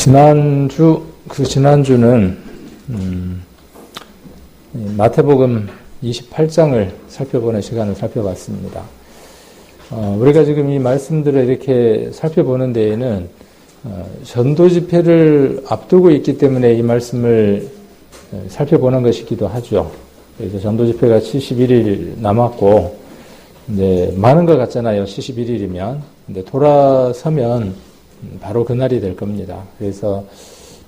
지난주는 마태복음 28장을 살펴보는 시간을 살펴봤습니다. 우리가 지금 이 말씀들을 이렇게 살펴보는 데에는 전도 집회를 앞두고 있기 때문에 이 말씀을 살펴보는 것이기도 하죠. 그래서 전도 집회가 71일 남았고, 이제 많은 것 같잖아요. 71일이면. 근데 돌아서면 바로 그날이 될 겁니다. 그래서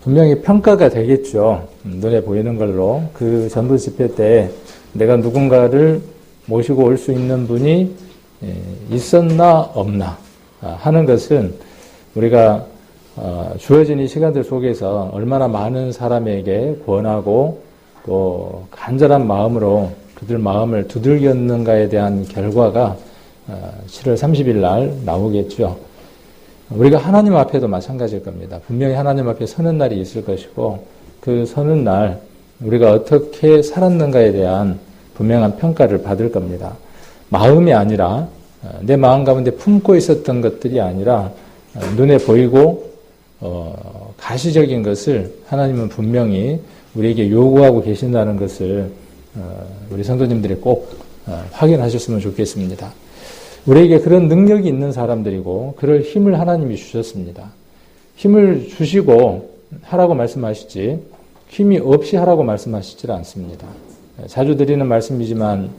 분명히 평가가 되겠죠. 눈에 보이는 걸로. 그 전도 집회 때 내가 누군가를 모시고 올 수 있는 분이 있었나 없나 하는 것은 우리가 주어진 이 시간들 속에서 얼마나 많은 사람에게 권하고 또 간절한 마음으로 그들 마음을 두들겼는가에 대한 결과가 7월 30일 날 나오겠죠. 우리가 하나님 앞에도 마찬가지일 겁니다. 분명히 하나님 앞에 서는 날이 있을 것이고 그 서는 날 우리가 어떻게 살았는가에 대한 분명한 평가를 받을 겁니다. 마음이 아니라 내 마음 가운데 품고 있었던 것들이 아니라 눈에 보이고 가시적인 것을 하나님은 분명히 우리에게 요구하고 계신다는 것을 우리 성도님들이 꼭 확인하셨으면 좋겠습니다. 우리에게 그런 능력이 있는 사람들이고 그럴 힘을 하나님이 주셨습니다. 힘을 주시고 하라고 말씀하시지 힘이 없이 하라고 말씀하시질 않습니다. 자주 드리는 말씀이지만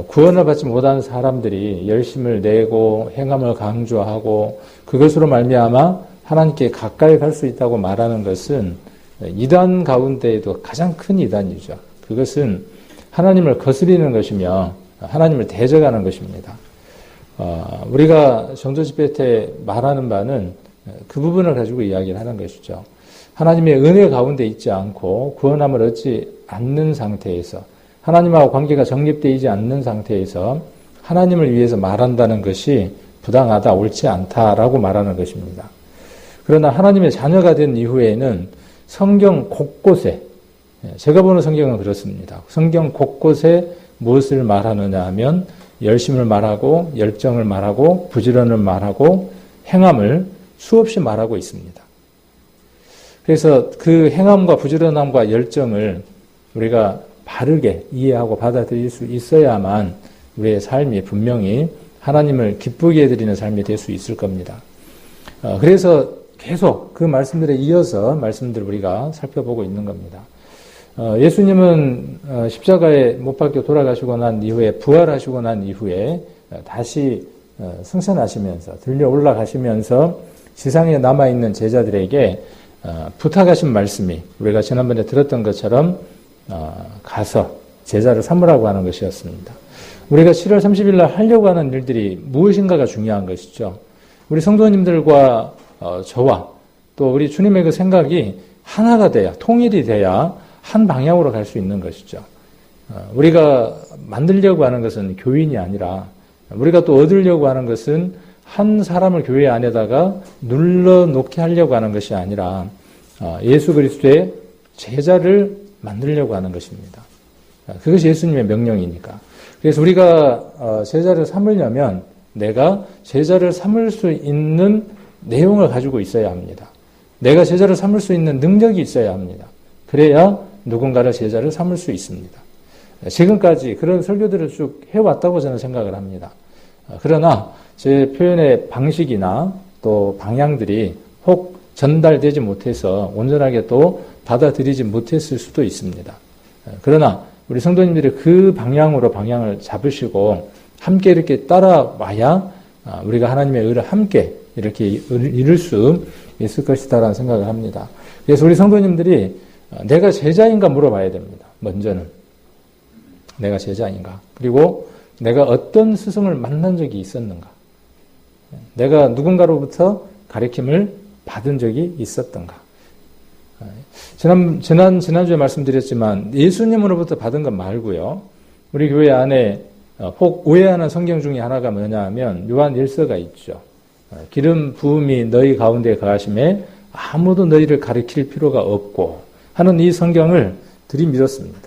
구원을 받지 못한 사람들이 열심을 내고 행함을 강조하고 그것으로 말미암아 하나님께 가까이 갈 수 있다고 말하는 것은 이단 가운데에도 가장 큰 이단이죠. 그것은 하나님을 거스리는 것이며 하나님을 대적하는 것입니다. 우리가 전도 집회 때 말하는 바는 그 부분을 가지고 이야기를 하는 것이죠. 하나님의 은혜 가운데 있지 않고 구원함을 얻지 않는 상태에서 하나님하고 관계가 정립되지 않는 상태에서 하나님을 위해서 말한다는 것이 부당하다, 옳지 않다라고 말하는 것입니다. 그러나 하나님의 자녀가 된 이후에는 성경 곳곳에, 제가 보는 성경은 그렇습니다. 성경 곳곳에 무엇을 말하느냐 하면 열심을 말하고 열정을 말하고 부지런을 말하고 행함을 수없이 말하고 있습니다. 그래서 그 행함과 부지런함과 열정을 우리가 바르게 이해하고 받아들일 수 있어야만 우리의 삶이 분명히 하나님을 기쁘게 해드리는 삶이 될 수 있을 겁니다. 그래서 계속 그 말씀들에 이어서 말씀들을 우리가 살펴보고 있는 겁니다. 예수님은 십자가에 못 박혀 돌아가시고 난 이후에 부활하시고 난 이후에 다시 승천하시면서 들려 올라가시면서 지상에 남아있는 제자들에게 부탁하신 말씀이 우리가 지난번에 들었던 것처럼 가서 제자를 삼으라고 하는 것이었습니다. 우리가 7월 30일 날 하려고 하는 일들이 무엇인가가 중요한 것이죠. 우리 성도님들과 저와 또 우리 주님의 그 생각이 하나가 돼야 통일이 돼야 한 방향으로 갈 수 있는 것이죠. 우리가 만들려고 하는 것은 교인이 아니라 우리가 또 얻으려고 하는 것은 한 사람을 교회 안에다가 눌러놓게 하려고 하는 것이 아니라 예수 그리스도의 제자를 만들려고 하는 것입니다. 그것이 예수님의 명령이니까. 그래서 우리가 제자를 삼으려면 내가 제자를 삼을 수 있는 내용을 가지고 있어야 합니다. 내가 제자를 삼을 수 있는 능력이 있어야 합니다. 그래야 누군가를 제자를 삼을 수 있습니다. 지금까지 그런 설교들을 쭉 해왔다고 저는 생각을 합니다. 그러나 제 표현의 방식이나 또 방향들이 혹 전달되지 못해서 온전하게 또 받아들이지 못했을 수도 있습니다. 그러나 우리 성도님들이 그 방향으로 방향을 잡으시고 함께 이렇게 따라와야 우리가 하나님의 의를 함께 이렇게 이룰 수 있을 것이다라는 생각을 합니다. 그래서 우리 성도님들이 내가 제자인가 물어봐야 됩니다. 먼저는 내가 제자인가? 그리고 내가 어떤 스승을 만난 적이 있었는가? 내가 누군가로부터 가르침을 받은 적이 있었던가? 지난주에 말씀드렸지만 예수님으로부터 받은 것 말고요. 우리 교회 안에 혹 오해하는 성경 중에 하나가 뭐냐 하면 요한 1서가 있죠. 기름 부음이 너희 가운데 거하심에 아무도 너희를 가르칠 필요가 없고 하는 이 성경을 들이밀었습니다.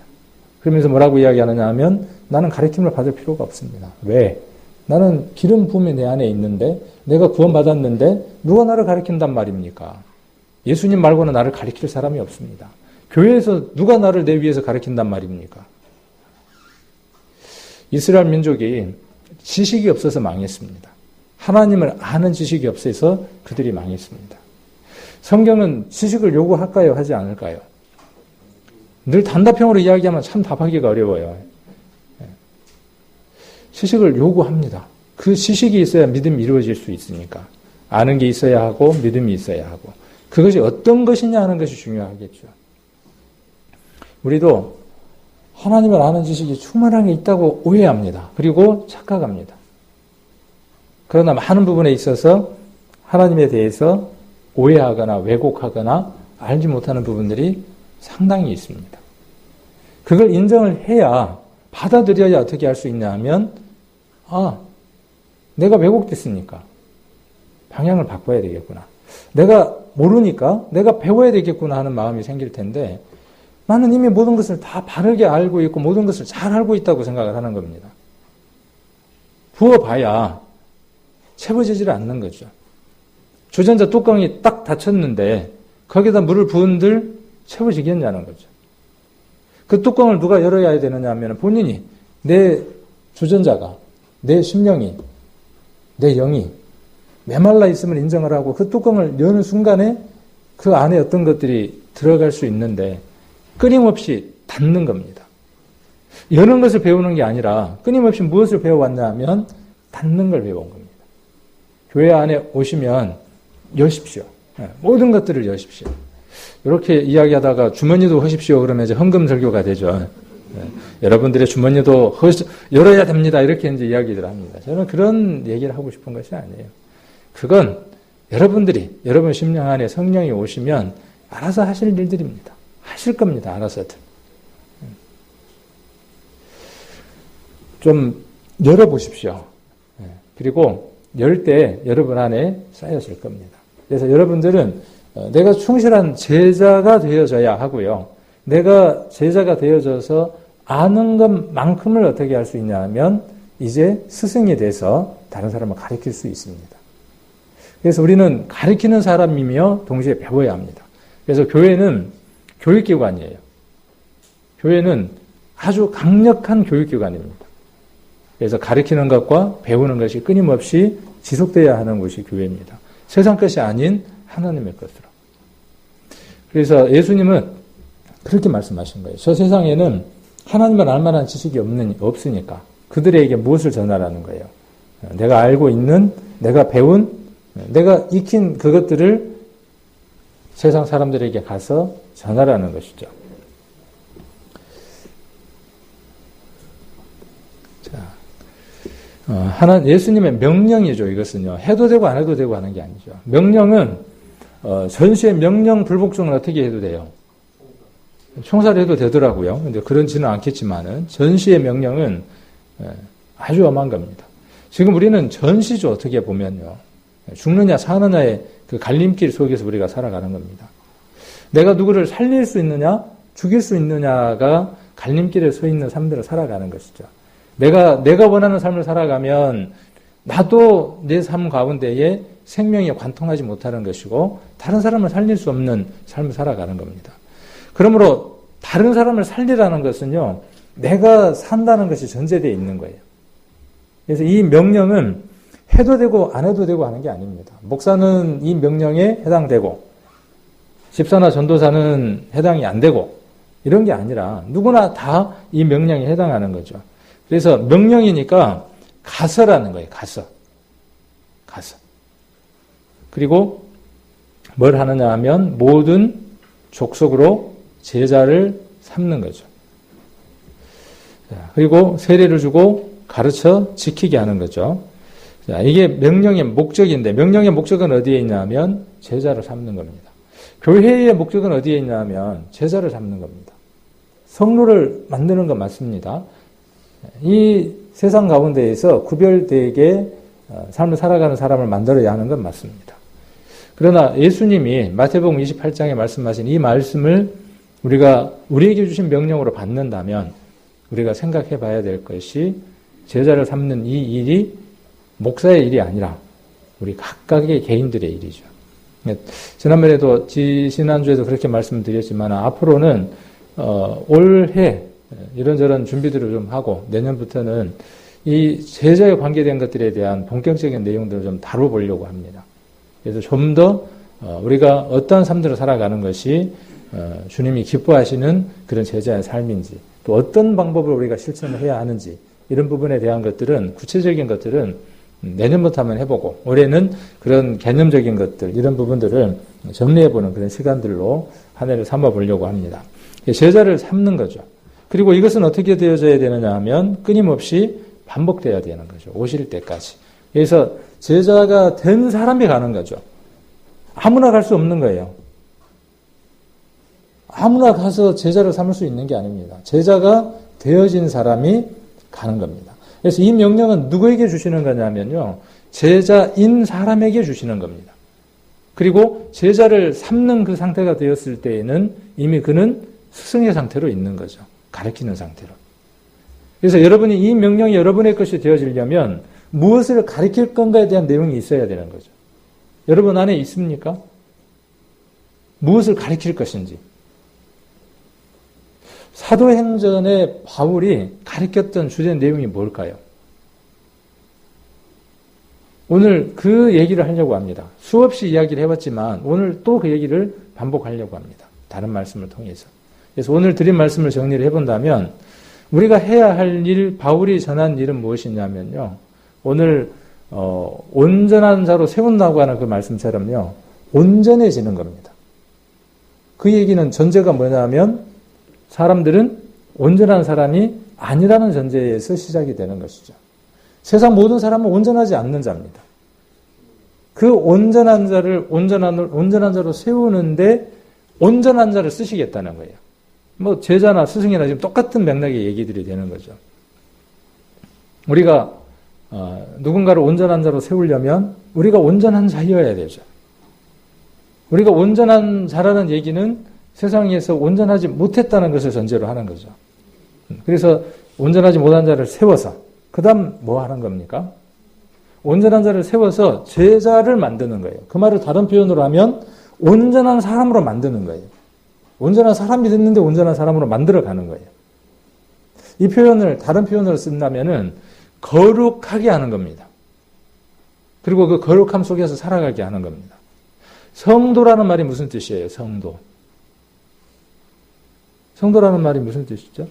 그러면서 뭐라고 이야기하느냐 하면 나는 가르침을 받을 필요가 없습니다. 왜? 나는 기름 부음이 내 안에 있는데 내가 구원받았는데 누가 나를 가르친단 말입니까? 예수님 말고는 나를 가르칠 사람이 없습니다. 교회에서 누가 나를 내 위해서 가르친단 말입니까? 이스라엘 민족이 지식이 없어서 망했습니다. 하나님을 아는 지식이 없어서 그들이 망했습니다. 성경은 지식을 요구할까요? 하지 않을까요? 늘 단답형으로 이야기하면 참 답하기가 어려워요. 지식을 요구합니다. 그 지식이 있어야 믿음이 이루어질 수 있으니까. 아는 게 있어야 하고 믿음이 있어야 하고. 그것이 어떤 것이냐 하는 것이 중요하겠죠. 우리도 하나님을 아는 지식이 충분하게 있다고 오해합니다. 그리고 착각합니다. 그러나 많은 부분에 있어서 하나님에 대해서 오해하거나 왜곡하거나 알지 못하는 부분들이 상당히 있습니다. 그걸 인정을 해야, 받아들여야 어떻게 할 수 있냐 하면, 내가 왜곡됐으니까 방향을 바꿔야 되겠구나. 내가 모르니까 내가 배워야 되겠구나 하는 마음이 생길 텐데, 나는 이미 모든 것을 다 바르게 알고 있고 모든 것을 잘 알고 있다고 생각을 하는 겁니다. 부어봐야 채워지질 않는 거죠. 주전자 뚜껑이 딱 닫혔는데 거기다 물을 부은들 채워지겠냐는 거죠. 그 뚜껑을 누가 열어야 되느냐 하면 본인이, 내 주전자가, 내 심령이, 내 영이 메말라 있음을 인정을 하고 그 뚜껑을 여는 순간에 그 안에 어떤 것들이 들어갈 수 있는데 끊임없이 닫는 겁니다. 여는 것을 배우는 게 아니라 끊임없이 무엇을 배워왔냐 하면 닫는 걸 배워온 겁니다. 교회 안에 오시면 여십시오. 모든 것들을 여십시오. 이렇게 이야기하다가 주머니도 허십시오 그러면 이제 헌금설교가 되죠. 여러분들의 주머니도 열어야 됩니다. 이렇게 이제 이야기를 합니다. 저는 그런 얘기를 하고 싶은 것이 아니에요. 그건 여러분들이, 여러분 심령 안에 성령이 오시면 알아서 하실 일들입니다. 하실 겁니다. 알아서들. 좀 열어보십시오. 그리고 열 때 여러분 안에 쌓여질 겁니다. 그래서 여러분들은 내가 충실한 제자가 되어져야 하고요. 내가 제자가 되어져서 아는 것만큼을 어떻게 할 수 있냐 하면 이제 스승이 돼서 다른 사람을 가르칠 수 있습니다. 그래서 우리는 가르치는 사람이며 동시에 배워야 합니다. 그래서 교회는 교육기관이에요. 교회는 아주 강력한 교육기관입니다. 그래서 가르치는 것과 배우는 것이 끊임없이 지속되어야 하는 것이 교회입니다. 세상 것이 아닌 하나님의 것으로. 그래서 예수님은 그렇게 말씀하신 거예요. 저 세상에는 하나님을 알 만한 지식이 없으니까 그들에게 무엇을 전하라는 거예요. 내가 알고 있는, 내가 배운, 내가 익힌 그것들을 세상 사람들에게 가서 전하라는 것이죠. 예수님의 명령이죠, 이것은요. 해도 되고 안 해도 되고 하는 게 아니죠. 명령은, 전시의 명령 불복종은 어떻게 해도 돼요? 총살을 해도 되더라고요. 근데 그런지는 않겠지만은, 전시의 명령은 아주 엄한 겁니다. 지금 우리는 전시죠, 어떻게 보면요. 죽느냐, 사느냐의 그 갈림길 속에서 우리가 살아가는 겁니다. 내가 누구를 살릴 수 있느냐, 죽일 수 있느냐가 갈림길에 서 있는 삶들을 살아가는 것이죠. 내가 원하는 삶을 살아가면 나도 내 삶 가운데에 생명이 관통하지 못하는 것이고 다른 사람을 살릴 수 없는 삶을 살아가는 겁니다. 그러므로 다른 사람을 살리라는 것은요, 내가 산다는 것이 전제되어 있는 거예요. 그래서 이 명령은 해도 되고 안 해도 되고 하는 게 아닙니다. 목사는 이 명령에 해당되고 집사나 전도사는 해당이 안 되고 이런 게 아니라 누구나 다 이 명령에 해당하는 거죠. 그래서 명령이니까 가서라는 거예요. 가서. 그리고 뭘 하느냐 하면 모든 족속으로 제자를 삼는 거죠. 그리고 세례를 주고 가르쳐 지키게 하는 거죠. 이게 명령의 목적인데 명령의 목적은 어디에 있냐면 제자를 삼는 겁니다. 교회의 목적은 어디에 있냐면 제자를 삼는 겁니다. 성로를 만드는 건 맞습니다. 이 세상 가운데에서 구별되게 삶을 살아가는 사람을 만들어야 하는 건 맞습니다. 그러나 예수님이 마태복음 28장에 말씀하신 이 말씀을 우리가 우리에게 주신 명령으로 받는다면 우리가 생각해 봐야 될 것이 제자를 삼는 이 일이 목사의 일이 아니라 우리 각각의 개인들의 일이죠. 지난번에도 지난주에도 그렇게 말씀드렸지만 앞으로는 올해 이런저런 준비들을 좀 하고 내년부터는 이 제자에 관계된 것들에 대한 본격적인 내용들을 좀 다뤄보려고 합니다. 그래서 좀 더 우리가 어떠한 삶들을 살아가는 것이 주님이 기뻐하시는 그런 제자의 삶인지, 또 어떤 방법을 우리가 실천을 해야 하는지, 이런 부분에 대한 것들은, 구체적인 것들은 내년부터 한번 해보고, 올해는 그런 개념적인 것들, 이런 부분들을 정리해보는 그런 시간들로 한 해를 삼아보려고 합니다. 제자를 삼는 거죠. 그리고 이것은 어떻게 되어져야 되느냐 하면 끊임없이 반복돼야 되는 거죠. 오실 때까지. 그래서 제자가 된 사람이 가는 거죠. 아무나 갈 수 없는 거예요. 아무나 가서 제자를 삼을 수 있는 게 아닙니다. 제자가 되어진 사람이 가는 겁니다. 그래서 이 명령은 누구에게 주시는 거냐면요, 제자인 사람에게 주시는 겁니다. 그리고 제자를 삼는 그 상태가 되었을 때에는 이미 그는 스승의 상태로 있는 거죠. 가르치는 상태로. 그래서 여러분이 이 명령이 여러분의 것이 되어지려면 무엇을 가르칠 건가에 대한 내용이 있어야 되는 거죠. 여러분 안에 있습니까? 무엇을 가르칠 것인지. 사도행전에 바울이 가르쳤던 주제 내용이 뭘까요? 오늘 그 얘기를 하려고 합니다. 수없이 이야기를 해봤지만 오늘 또 그 얘기를 반복하려고 합니다. 다른 말씀을 통해서. 그래서 오늘 드린 말씀을 정리를 해본다면 우리가 해야 할 일, 바울이 전한 일은 무엇이냐면요, 오늘 온전한 자로 세운다고 하는 그 말씀처럼요, 온전해지는 겁니다. 그 얘기는 전제가 뭐냐면 사람들은 온전한 사람이 아니라는 전제에서 시작이 되는 것이죠. 세상 모든 사람은 온전하지 않는 자입니다. 그 온전한 자를 온전한 자로 세우는데 온전한 자를 쓰시겠다는 거예요. 뭐 제자나 스승이나 지금 똑같은 맥락의 얘기들이 되는 거죠. 우리가 누군가를 온전한 자로 세우려면 우리가 온전한 자여야 되죠. 우리가 온전한 자라는 얘기는 세상에서 온전하지 못했다는 것을 전제로 하는 거죠. 그래서 온전하지 못한 자를 세워서 그 다음 뭐 하는 겁니까? 온전한 자를 세워서 제자를 만드는 거예요. 그 말을 다른 표현으로 하면 온전한 사람으로 만드는 거예요. 온전한 사람이 됐는데 온전한 사람으로 만들어가는 거예요. 이 표현을 다른 표현으로 쓴다면은 거룩하게 하는 겁니다. 그리고 그 거룩함 속에서 살아가게 하는 겁니다. 성도라는 말이 무슨 뜻이에요? 성도. 성도라는 말이 무슨 뜻이죠?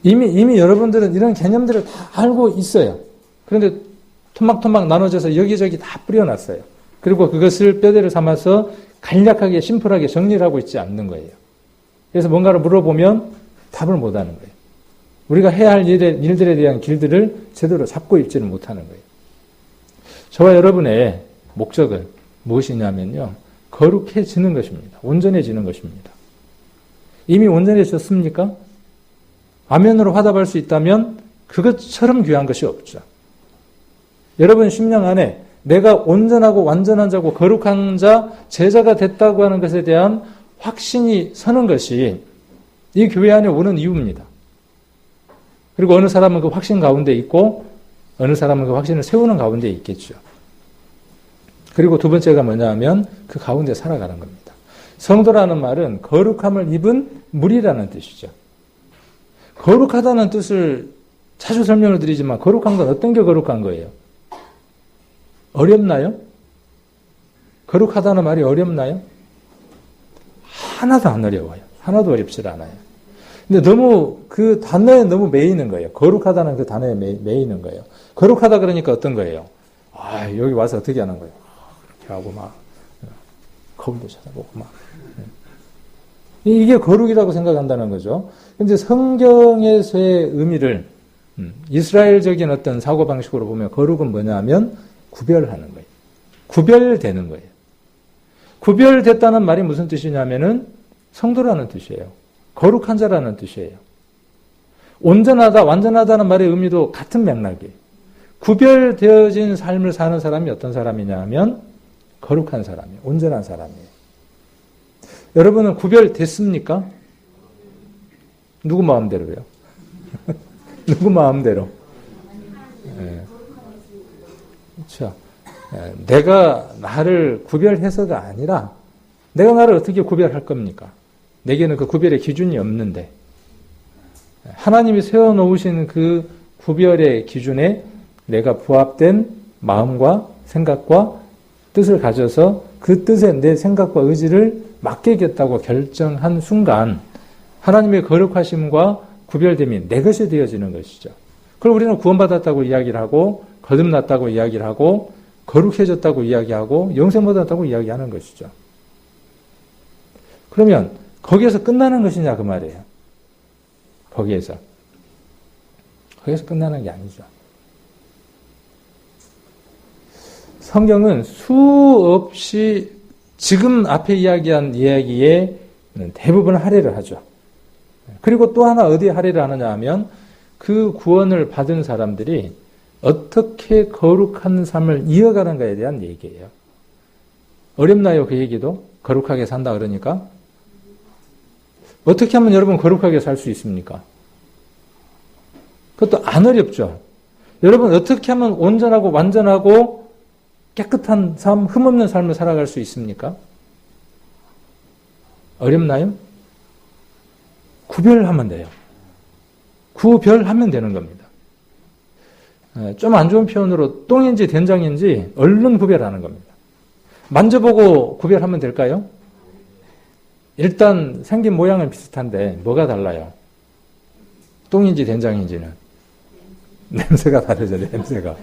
이미 여러분들은 이런 개념들을 다 알고 있어요. 그런데 토막토막 나눠져서 여기저기 다 뿌려놨어요. 그리고 그것을 뼈대를 삼아서 간략하게 심플하게 정리를 하고 있지 않는 거예요. 그래서 뭔가를 물어보면 답을 못하는 거예요. 우리가 해야 할 일들에 대한 길들을 제대로 잡고 있지는 못하는 거예요. 저와 여러분의 목적은 무엇이냐면요, 거룩해지는 것입니다. 온전해지는 것입니다. 이미 온전해졌습니까? 아멘으로 화답할 수 있다면 그것처럼 귀한 것이 없죠. 여러분 심령 안에 내가 온전하고 완전한 자고 거룩한 자, 제자가 됐다고 하는 것에 대한 확신이 서는 것이 이 교회 안에 오는 이유입니다. 그리고 어느 사람은 그 확신 가운데 있고 어느 사람은 그 확신을 세우는 가운데 있겠죠. 그리고 두 번째가 뭐냐 하면 그 가운데 살아가는 겁니다. 성도라는 말은 거룩함을 입은 무리라는 뜻이죠. 거룩하다는 뜻을 자주 설명을 드리지만 거룩한 건 어떤 게 거룩한 거예요? 어렵나요? 거룩하다는 말이 어렵나요? 하나도 안 어려워요. 하나도 어렵지 않아요. 근데 너무 그 단어에 너무 매이는 거예요. 거룩하다는 그 단어에 매이는 거예요. 거룩하다 그러니까 어떤 거예요? 아, 여기 와서 어떻게 하는 거예요? 이렇게 하고 막 거울도 찾아보고 막. 이게 거룩이라고 생각한다는 거죠. 근데 성경에서의 의미를 이스라엘적인 어떤 사고방식으로 보면 거룩은 뭐냐면 구별하는 거예요. 구별되는 거예요. 구별됐다는 말이 무슨 뜻이냐면은 성도라는 뜻이에요. 거룩한 자라는 뜻이에요. 온전하다, 완전하다는 말의 의미도 같은 맥락이에요. 구별되어진 삶을 사는 사람이 어떤 사람이냐 하면 거룩한 사람이에요. 온전한 사람이에요. 여러분은 구별됐습니까? 누구 마음대로요? 누구 마음대로? 네. 그렇죠. 내가 나를 구별해서가 아니라 내가 나를 어떻게 구별할 겁니까? 내게는 그 구별의 기준이 없는데 하나님이 세워놓으신 그 구별의 기준에 내가 부합된 마음과 생각과 뜻을 가져서 그 뜻에 내 생각과 의지를 맡기겠다고 결정한 순간 하나님의 거룩하심과 구별됨이 내 것이 되어지는 것이죠. 그럼 우리는 구원받았다고 이야기를 하고 거듭났다고 이야기를 하고 거룩해졌다고 이야기하고 영생 받았다고 이야기하는 것이죠. 그러면 거기에서 끝나는 것이냐 그 말이에요. 거기에서 끝나는 게 아니죠. 성경은 수없이 지금 앞에 이야기한 이야기에 대부분 할애를 하죠. 그리고 또 하나 어디에 할애를 하느냐 하면 그 구원을 받은 사람들이 어떻게 거룩한 삶을 이어가는가에 대한 얘기예요. 어렵나요? 그 얘기도? 거룩하게 산다 그러니까? 어떻게 하면 여러분 거룩하게 살 수 있습니까? 그것도 안 어렵죠. 여러분 어떻게 하면 온전하고 완전하고 깨끗한 삶, 흠없는 삶을 살아갈 수 있습니까? 어렵나요? 구별하면 돼요. 구별하면 되는 겁니다. 좀 안 좋은 표현으로 똥인지 된장인지 얼른 구별하는 겁니다. 만져보고 구별하면 될까요? 일단 생긴 모양은 비슷한데 뭐가 달라요? 똥인지 된장인지는 냄새가 다르죠. 냄새가.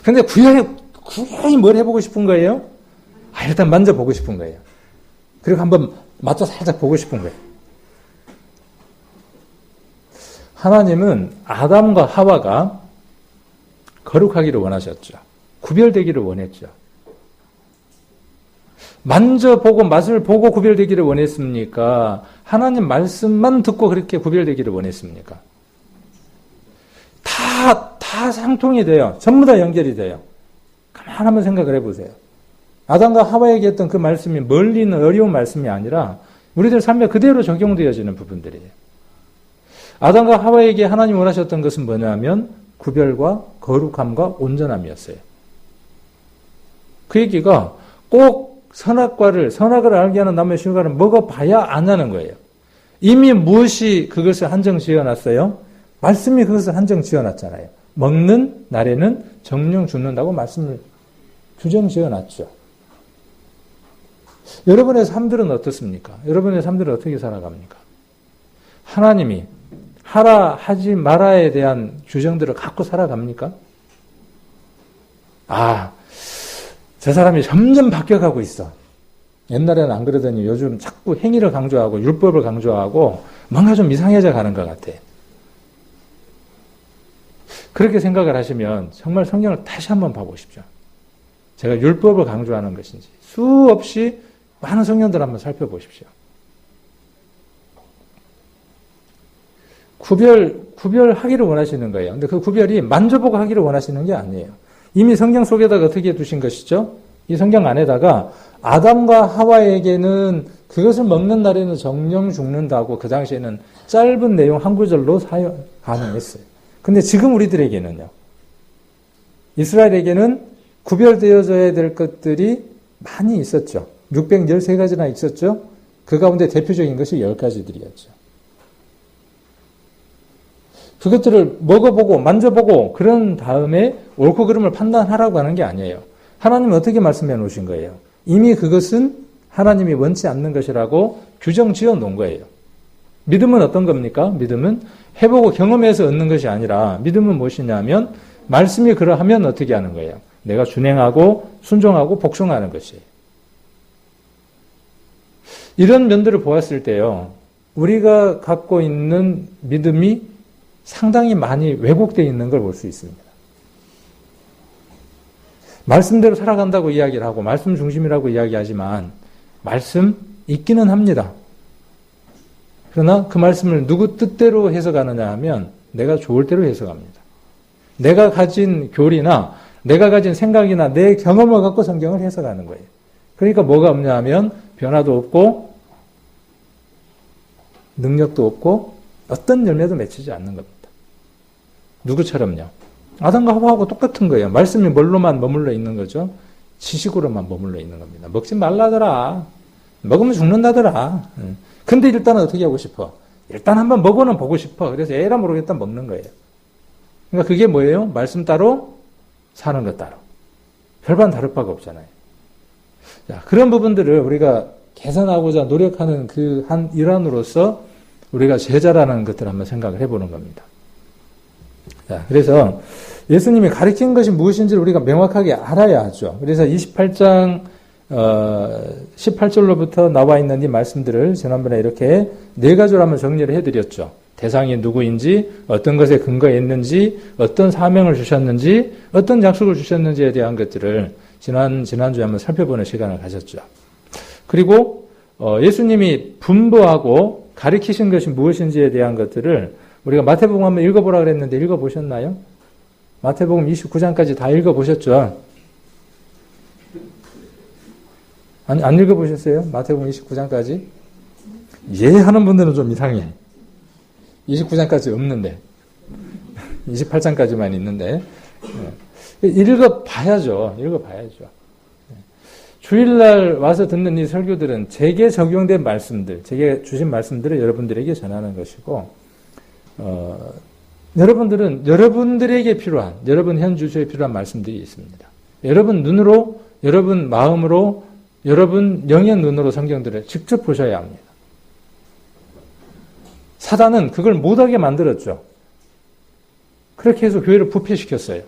근데 구현이 뭘 해보고 싶은 거예요? 일단 만져보고 싶은 거예요. 그리고 한번 맛도 살짝 보고 싶은 거예요. 하나님은 아담과 하와가 거룩하기를 원하셨죠. 구별되기를 원했죠. 만져보고 맛을 보고 구별되기를 원했습니까? 하나님 말씀만 듣고 그렇게 구별되기를 원했습니까? 다 상통이 돼요. 전부 다 연결이 돼요. 가만 한번 생각을 해보세요. 아담과 하와에게 했던 그 말씀이 멀리 있는 어려운 말씀이 아니라 우리들 삶에 그대로 적용되어지는 부분들이에요. 아담과 하와에게 하나님 원하셨던 것은 뭐냐면 구별과 거룩함과 온전함이었어요. 그 얘기가 꼭 선악을 알게 하는 나무의 실과를 먹어봐야 아냐는 거예요. 이미 무엇이 그것을 한정 지어놨어요? 말씀이 그것을 한정 지어놨잖아요. 먹는 날에는 정령 죽는다고 말씀을 규정 지어놨죠. 여러분의 삶들은 어떻습니까? 여러분의 삶들은 어떻게 살아갑니까? 하나님이 하라 하지 마라에 대한 규정들을 갖고 살아갑니까? 저 사람이 점점 바뀌어가고 있어. 옛날에는 안 그러더니 요즘 자꾸 행위를 강조하고 율법을 강조하고 뭔가 좀 이상해져 가는 것 같아. 그렇게 생각을 하시면 정말 성경을 다시 한번 봐보십시오. 제가 율법을 강조하는 것인지 수없이 많은 성경들 한번 살펴보십시오. 구별하기를 원하시는 거예요. 근데 그 구별이 만져보고 하기를 원하시는 게 아니에요. 이미 성경 속에다가 어떻게 두신 것이죠? 이 성경 안에다가 아담과 하와에게는 그것을 먹는 날에는 정령 죽는다고 그 당시에는 짧은 내용 한 구절로 사용 가능했어요. 근데 지금 우리들에게는요. 이스라엘에게는 구별되어져야 될 것들이 많이 있었죠. 613가지나 있었죠. 그 가운데 대표적인 것이 10가지들이었죠. 그것들을 먹어보고 만져보고 그런 다음에 옳고 그름을 판단하라고 하는 게 아니에요. 하나님은 어떻게 말씀해 놓으신 거예요? 이미 그것은 하나님이 원치 않는 것이라고 규정 지어 놓은 거예요. 믿음은 어떤 겁니까? 믿음은 해보고 경험해서 얻는 것이 아니라 믿음은 무엇이냐면 말씀이 그러하면 어떻게 하는 거예요? 내가 준행하고 순종하고 복종하는 것이에요. 이런 면들을 보았을 때요. 우리가 갖고 있는 믿음이 상당히 많이 왜곡되어 있는 걸 볼 수 있습니다. 말씀대로 살아간다고 이야기를 하고 말씀 중심이라고 이야기하지만 말씀 있기는 합니다. 그러나 그 말씀을 누구 뜻대로 해석하느냐 하면 내가 좋을 대로 해석합니다. 내가 가진 교리나 내가 가진 생각이나 내 경험을 갖고 성경을 해석하는 거예요. 그러니까 뭐가 없냐 하면 변화도 없고 능력도 없고 어떤 열매도 맺히지 않는 겁니다. 누구처럼요? 아담과 하와하고 똑같은 거예요. 말씀이 뭘로만 머물러 있는 거죠? 지식으로만 머물러 있는 겁니다. 먹지 말라더라. 먹으면 죽는다더라. 근데 일단은 어떻게 하고 싶어? 일단 한번 먹어는 보고 싶어. 그래서 에라 모르겠다 먹는 거예요. 그러니까 그게 뭐예요? 말씀 따로, 사는 것 따로. 별반 다를 바가 없잖아요. 자, 그런 부분들을 우리가 개선하고자 노력하는 그 한 일환으로서 우리가 제자라는 것들을 한번 생각을 해보는 겁니다. 자, 그래서 예수님이 가르친 것이 무엇인지를 우리가 명확하게 알아야 하죠. 그래서 28장 18절로부터 나와 있는 이 말씀들을 지난번에 이렇게 네 가지로 한번 정리를 해드렸죠. 대상이 누구인지, 어떤 것에 근거했는지, 어떤 사명을 주셨는지, 어떤 약속을 주셨는지에 대한 것들을 지난주에 한번 살펴보는 시간을 가졌죠. 그리고 예수님이 분부하고 가르치신 것이 무엇인지에 대한 것들을 우리가 마태복음 한번 읽어보라 그랬는데 읽어보셨나요? 마태복음 29장까지 다 읽어보셨죠? 아니, 안 읽어보셨어요? 마태복음 29장까지? 예 하는 분들은 좀 이상해. 29장까지 없는데. 28장까지만 있는데. 읽어봐야죠. 읽어봐야죠. 주일날 와서 듣는 이 설교들은 제게 적용된 말씀들, 제게 주신 말씀들을 여러분들에게 전하는 것이고, 여러분들은 여러분들에게 필요한, 여러분 현 주소에 필요한 말씀들이 있습니다. 여러분 눈으로, 여러분 마음으로, 여러분 영의 눈으로 성경들을 직접 보셔야 합니다. 사단은 그걸 못하게 만들었죠. 그렇게 해서 교회를 부패시켰어요.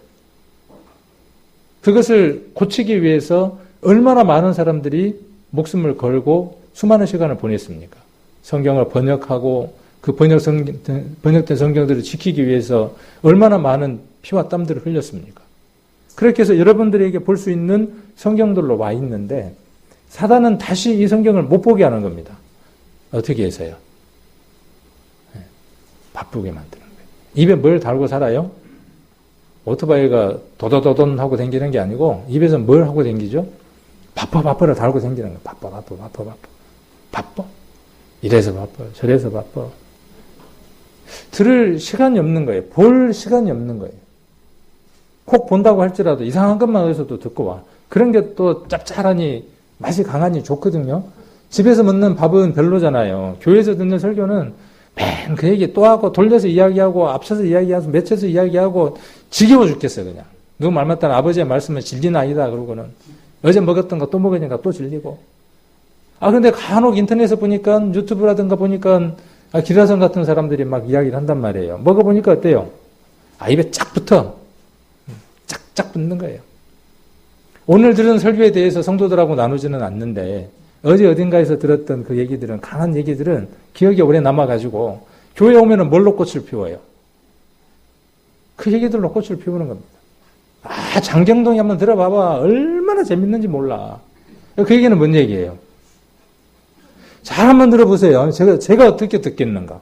그것을 고치기 위해서 얼마나 많은 사람들이 목숨을 걸고 수많은 시간을 보냈습니까? 성경을 번역하고 그 번역된 성경들을 지키기 위해서 얼마나 많은 피와 땀들을 흘렸습니까? 그렇게 해서 여러분들에게 볼 수 있는 성경들로 와 있는데 사단은 다시 이 성경을 못 보게 하는 겁니다. 어떻게 해서요? 바쁘게 만드는 거예요. 입에 뭘 달고 살아요? 오토바이가 도도도돈 하고 다니는 게 아니고 입에서 뭘 하고 다니죠? 바빠를 달고 다니는 거예요. 바빠. 이래서 바빠. 저래서 바빠. 들을 시간이 없는 거예요. 볼 시간이 없는 거예요. 꼭 본다고 할지라도 이상한 것만 어디서도 듣고 와. 그런 게 또 짭짤하니 맛이 강하니 좋거든요. 집에서 먹는 밥은 별로잖아요. 교회에서 듣는 설교는 맨 그 얘기 또 하고 돌려서 이야기하고 앞서서 이야기하고 맺혀서 이야기하고 지겨워 죽겠어요. 그냥. 누구 말 맞다는 아버지의 말씀은 진리는 아니다 그러고는 어제 먹었던 거 또 먹으니까 또 질리고. 근데 간혹 인터넷에 보니까 유튜브라든가 보니까 기라성 같은 사람들이 막 이야기를 한단 말이에요. 먹어보니까 어때요? 입에 쫙 붙어. 쫙 붙는 거예요. 오늘 들은 설교에 대해서 성도들하고 나누지는 않는데 어제 어딘가에서 들었던 그 얘기들은 강한 얘기들은 기억에 오래 남아가지고 교회 오면은 뭘로 꽃을 피워요? 그 얘기들로 꽃을 피우는 겁니다. 장경동이 한번 들어봐봐. 얼마나 재밌는지 몰라. 그 얘기는 뭔 얘기예요? 잘 한번 들어보세요. 제가 어떻게 듣겠는가?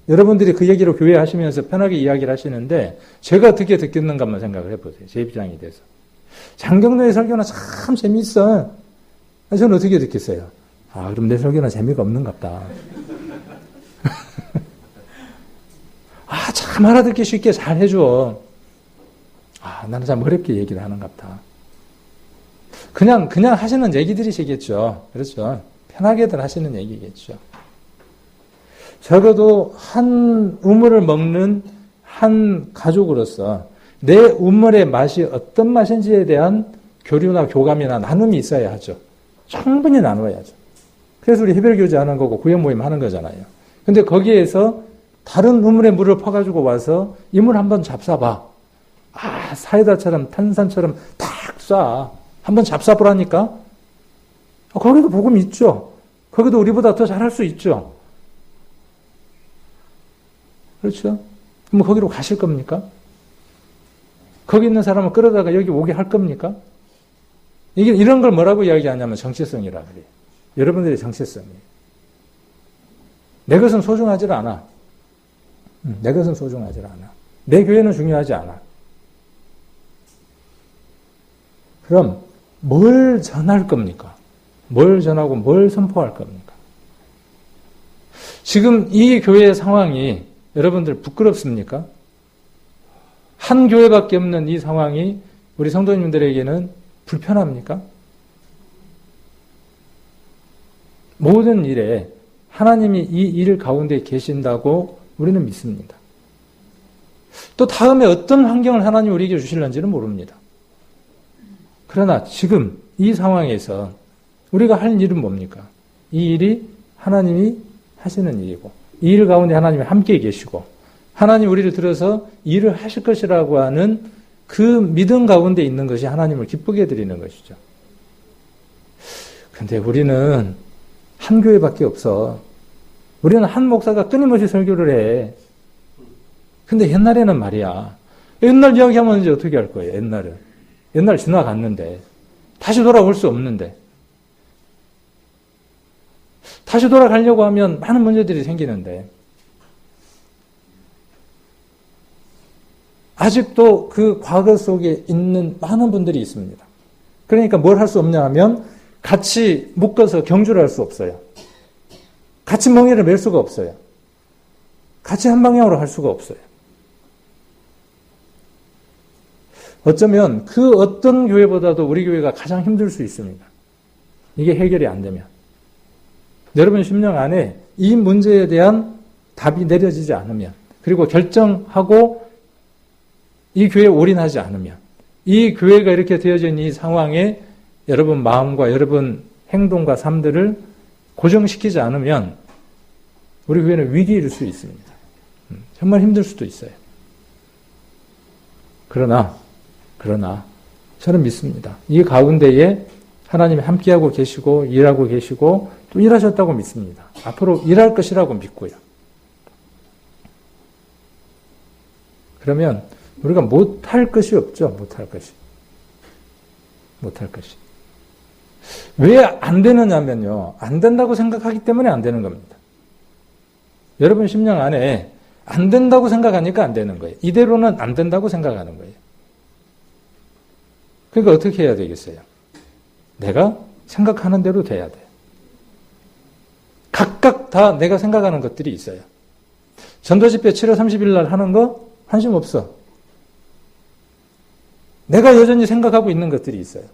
여러분들이 그 얘기로 교회 하시면서 편하게 이야기를 하시는데 제가 어떻게 듣겠는가 한번 생각을 해보세요. 제 입장이 돼서. 장경동의 설교는 참 재미있어. 저는 어떻게 듣겠어요? 그럼 내 설교는 재미가 없는갑다. 참 알아듣기 쉽게 잘 해줘. 나는 참 어렵게 얘기를 하는갑다. 그냥 하시는 얘기들이시겠죠. 그렇죠. 편하게들 하시는 얘기겠죠. 적어도 한 우물을 먹는 한 가족으로서 내 우물의 맛이 어떤 맛인지에 대한 교류나 교감이나 나눔이 있어야 하죠. 충분히 나눠야죠. 그래서 우리 해별교제 하는 거고 구역 모임 하는 거잖아요. 근데 거기에서 다른 우물에 물을 퍼가지고 와서 이 물 한번 잡숴봐. 사이다처럼 탄산처럼 탁 쏴. 한번 잡숴보라니까. 거기도 복음이 있죠. 거기도 우리보다 더 잘할 수 있죠. 그렇죠? 그럼 거기로 가실 겁니까? 거기 있는 사람을 끌어다가 여기 오게 할 겁니까? 이런 걸 뭐라고 이야기하냐면 정체성이라 그래요. 여러분들의 정체성이에요. 내 것은 소중하지 않아. 내 것은 소중하지 않아. 내 교회는 중요하지 않아. 그럼 뭘 전할 겁니까? 뭘 전하고 뭘 선포할 겁니까? 지금 이 교회의 상황이 여러분들 부끄럽습니까? 한 교회밖에 없는 이 상황이 우리 성도님들에게는 불편합니까? 모든 일에 하나님이 이 일 가운데 계신다고 우리는 믿습니다. 또 다음에 어떤 환경을 하나님이 우리에게 주실는지는 모릅니다. 그러나 지금 이 상황에서 우리가 할 일은 뭡니까? 이 일이 하나님이 하시는 일이고 이 일 가운데 하나님이 함께 계시고 하나님 우리를 들어서 일을 하실 것이라고 하는 그 믿음 가운데 있는 것이 하나님을 기쁘게 드리는 것이죠. 근데 우리는 한 교회밖에 없어. 우리는 한 목사가 끊임없이 설교를 해. 근데 옛날에는 말이야. 옛날 이야기하면 이제 어떻게 할 거예요, 옛날은. 옛날 지나갔는데. 다시 돌아올 수 없는데. 다시 돌아가려고 하면 많은 문제들이 생기는데. 아직도 그 과거 속에 있는 많은 분들이 있습니다. 그러니까 뭘 할 수 없냐 하면 같이 묶어서 경주를 할 수 없어요. 같이 멍에를 맬 수가 없어요. 같이 한 방향으로 할 수가 없어요. 어쩌면 그 어떤 교회보다도 우리 교회가 가장 힘들 수 있습니다. 이게 해결이 안 되면. 여러분 심령 안에 이 문제에 대한 답이 내려지지 않으면, 그리고 결정하고 이 교회에 올인하지 않으면, 이 교회가 이렇게 되어져 있는 이 상황에 여러분 마음과 여러분 행동과 삶들을 고정시키지 않으면 우리 교회는 위기일 수 있습니다. 정말 힘들 수도 있어요. 그러나 저는 믿습니다. 이 가운데에 하나님이 함께하고 계시고 일하고 계시고 또 일하셨다고 믿습니다. 앞으로 일할 것이라고 믿고요. 그러면 우리가 못할 것이 없죠. 못할 것이. 왜 안 되느냐면요. 안 된다고 생각하기 때문에 안 되는 겁니다. 여러분 심령 안에 안 된다고 생각하니까 안 되는 거예요. 이대로는 안 된다고 생각하는 거예요. 그러니까 어떻게 해야 되겠어요? 내가 생각하는 대로 돼야 돼요. 각각 다 내가 생각하는 것들이 있어요. 전도집회 7월 30일 날 하는 거 관심 없어. 내가 여전히 생각하고 있는 것들이 있어요.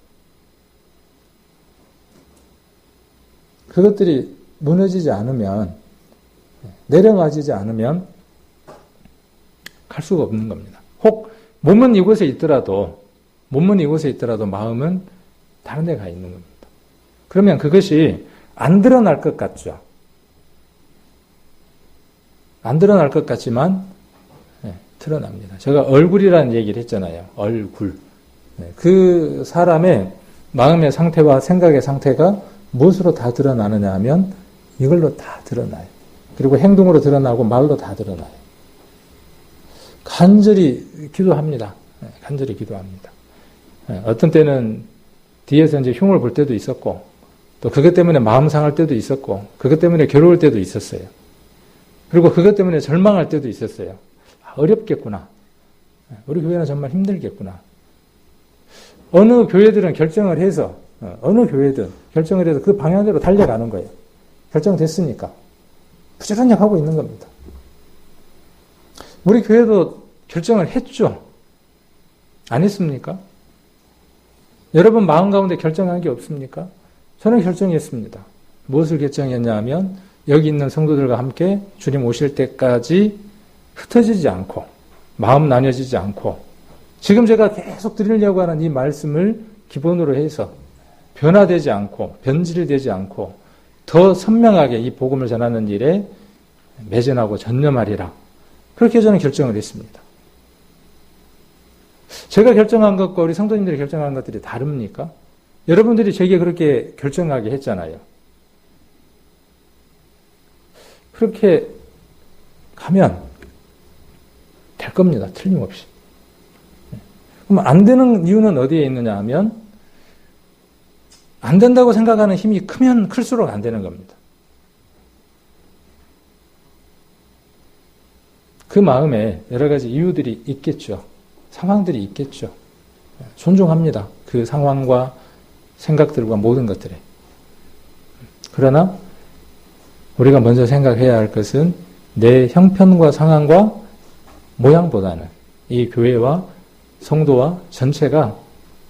그것들이 무너지지 않으면, 내려가지지 않으면 갈 수가 없는 겁니다. 혹 몸은 이곳에 있더라도 마음은 다른 데 가 있는 겁니다. 그러면 그것이 안 드러날 것 같죠. 안 드러날 것 같지만 드러납니다. 제가 얼굴이라는 얘기를 했잖아요. 얼굴. 그 사람의 마음의 상태와 생각의 상태가 무엇으로 다 드러나느냐 하면 이걸로 다 드러나요. 그리고 행동으로 드러나고 말로 다 드러나요. 간절히 기도합니다. 간절히 기도합니다. 어떤 때는 뒤에서 이제 흉을 볼 때도 있었고, 또 그것 때문에 마음 상할 때도 있었고, 그것 때문에 괴로울 때도 있었어요. 그리고 그것 때문에 절망할 때도 있었어요. 어렵겠구나. 우리 교회는 정말 힘들겠구나. 어느 교회들은 결정을 해서 그 방향대로 달려가는 거예요. 결정됐으니까. 부지런히 하고 있는 겁니다. 우리 교회도 결정을 했죠. 안 했습니까? 여러분 마음 가운데 결정한 게 없습니까? 저는 결정했습니다. 무엇을 결정했냐 하면 여기 있는 성도들과 함께 주님 오실 때까지 흩어지지 않고 마음 나뉘어지지 않고 지금 제가 계속 드리려고 하는 이 말씀을 기본으로 해서 변화되지 않고 변질되지 않고 더 선명하게 이 복음을 전하는 일에 매진하고 전념하리라. 그렇게 저는 결정을 했습니다. 제가 결정한 것과 우리 성도님들이 결정한 것들이 다릅니까? 여러분들이 제게 그렇게 결정하게 했잖아요. 그렇게 가면 될 겁니다. 틀림없이. 그럼 안 되는 이유는 어디에 있느냐 하면 안 된다고 생각하는 힘이 크면 클수록 안 되는 겁니다. 그 마음에 여러 가지 이유들이 있겠죠. 상황들이 있겠죠. 존중합니다. 그 상황과 생각들과 모든 것들에. 그러나 우리가 먼저 생각해야 할 것은 내 형편과 상황과 모양보다는 이 교회와 성도와 전체가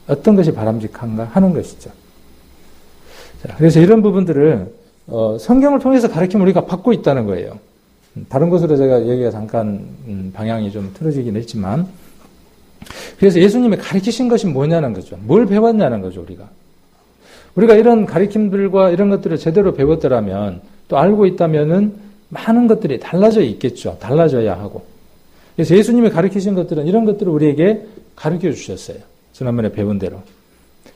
어떤 것이 바람직한가 하는 것이죠. 자, 그래서 이런 부분들을 성경을 통해서 가르침을 우리가 받고 있다는 거예요. 다른 곳으로 제가 얘기가 잠깐 방향이 좀 틀어지긴 했지만, 그래서 예수님이 가르치신 것이 뭐냐는 거죠. 뭘 배웠냐는 거죠, 우리가 이런 가르침들과 이런 것들을 제대로 배웠더라면, 또 알고 있다면은 많은 것들이 달라져 있겠죠. 달라져야 하고. 그래서 예수님이 가르치신 것들은 이런 것들을 우리에게 가르쳐 주셨어요. 지난번에 배운 대로.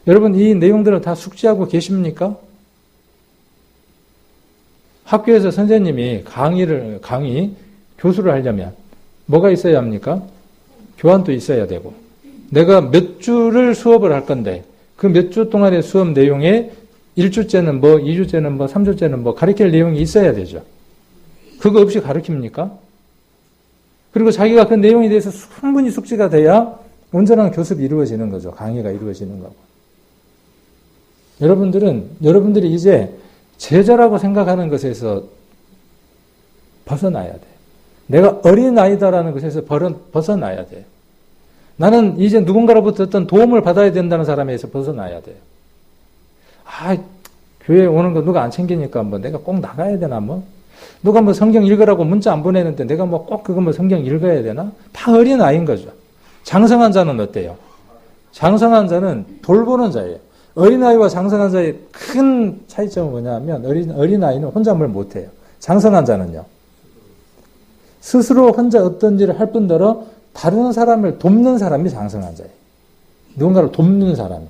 여러분, 이 내용들을 다 숙지하고 계십니까? 학교에서 선생님이 교수를 하려면 뭐가 있어야 합니까? 교환도 있어야 되고, 내가 몇 주를 수업을 할 건데, 그 몇 주 동안의 수업 내용에 1주째는 뭐, 2주째는 뭐, 3주째는 뭐, 가르칠 내용이 있어야 되죠. 그거 없이 가르칩니까? 그리고 자기가 그 내용에 대해서 충분히 숙지가 돼야 온전한 교습이 이루어지는 거죠. 강의가 이루어지는 거고. 여러분들이 이제 제자라고 생각하는 것에서 벗어나야 돼. 내가 어린아이다라는 것에서 벗어나야 돼. 나는 이제 누군가로부터 어떤 도움을 받아야 된다는 사람에서 벗어나야 돼. 교회에 오는 거 누가 안 챙기니까 뭐 내가 꼭 나가야 되나 뭐. 누가 뭐 성경 읽으라고 문자 안 보내는데 내가 뭐 꼭 그거 뭐 성경 읽어야 되나? 다 어린아이인 거죠. 장성한 자는 어때요? 장성한 자는 돌보는 자예요. 어린아이와 장성한 자의 큰 차이점은 뭐냐면 어린아이는 혼자 뭘 못해요. 장성한 자는요. 스스로 혼자 어떤 일을 할 뿐더러 다른 사람을 돕는 사람이 장성한 자예요. 누군가를 돕는 사람이.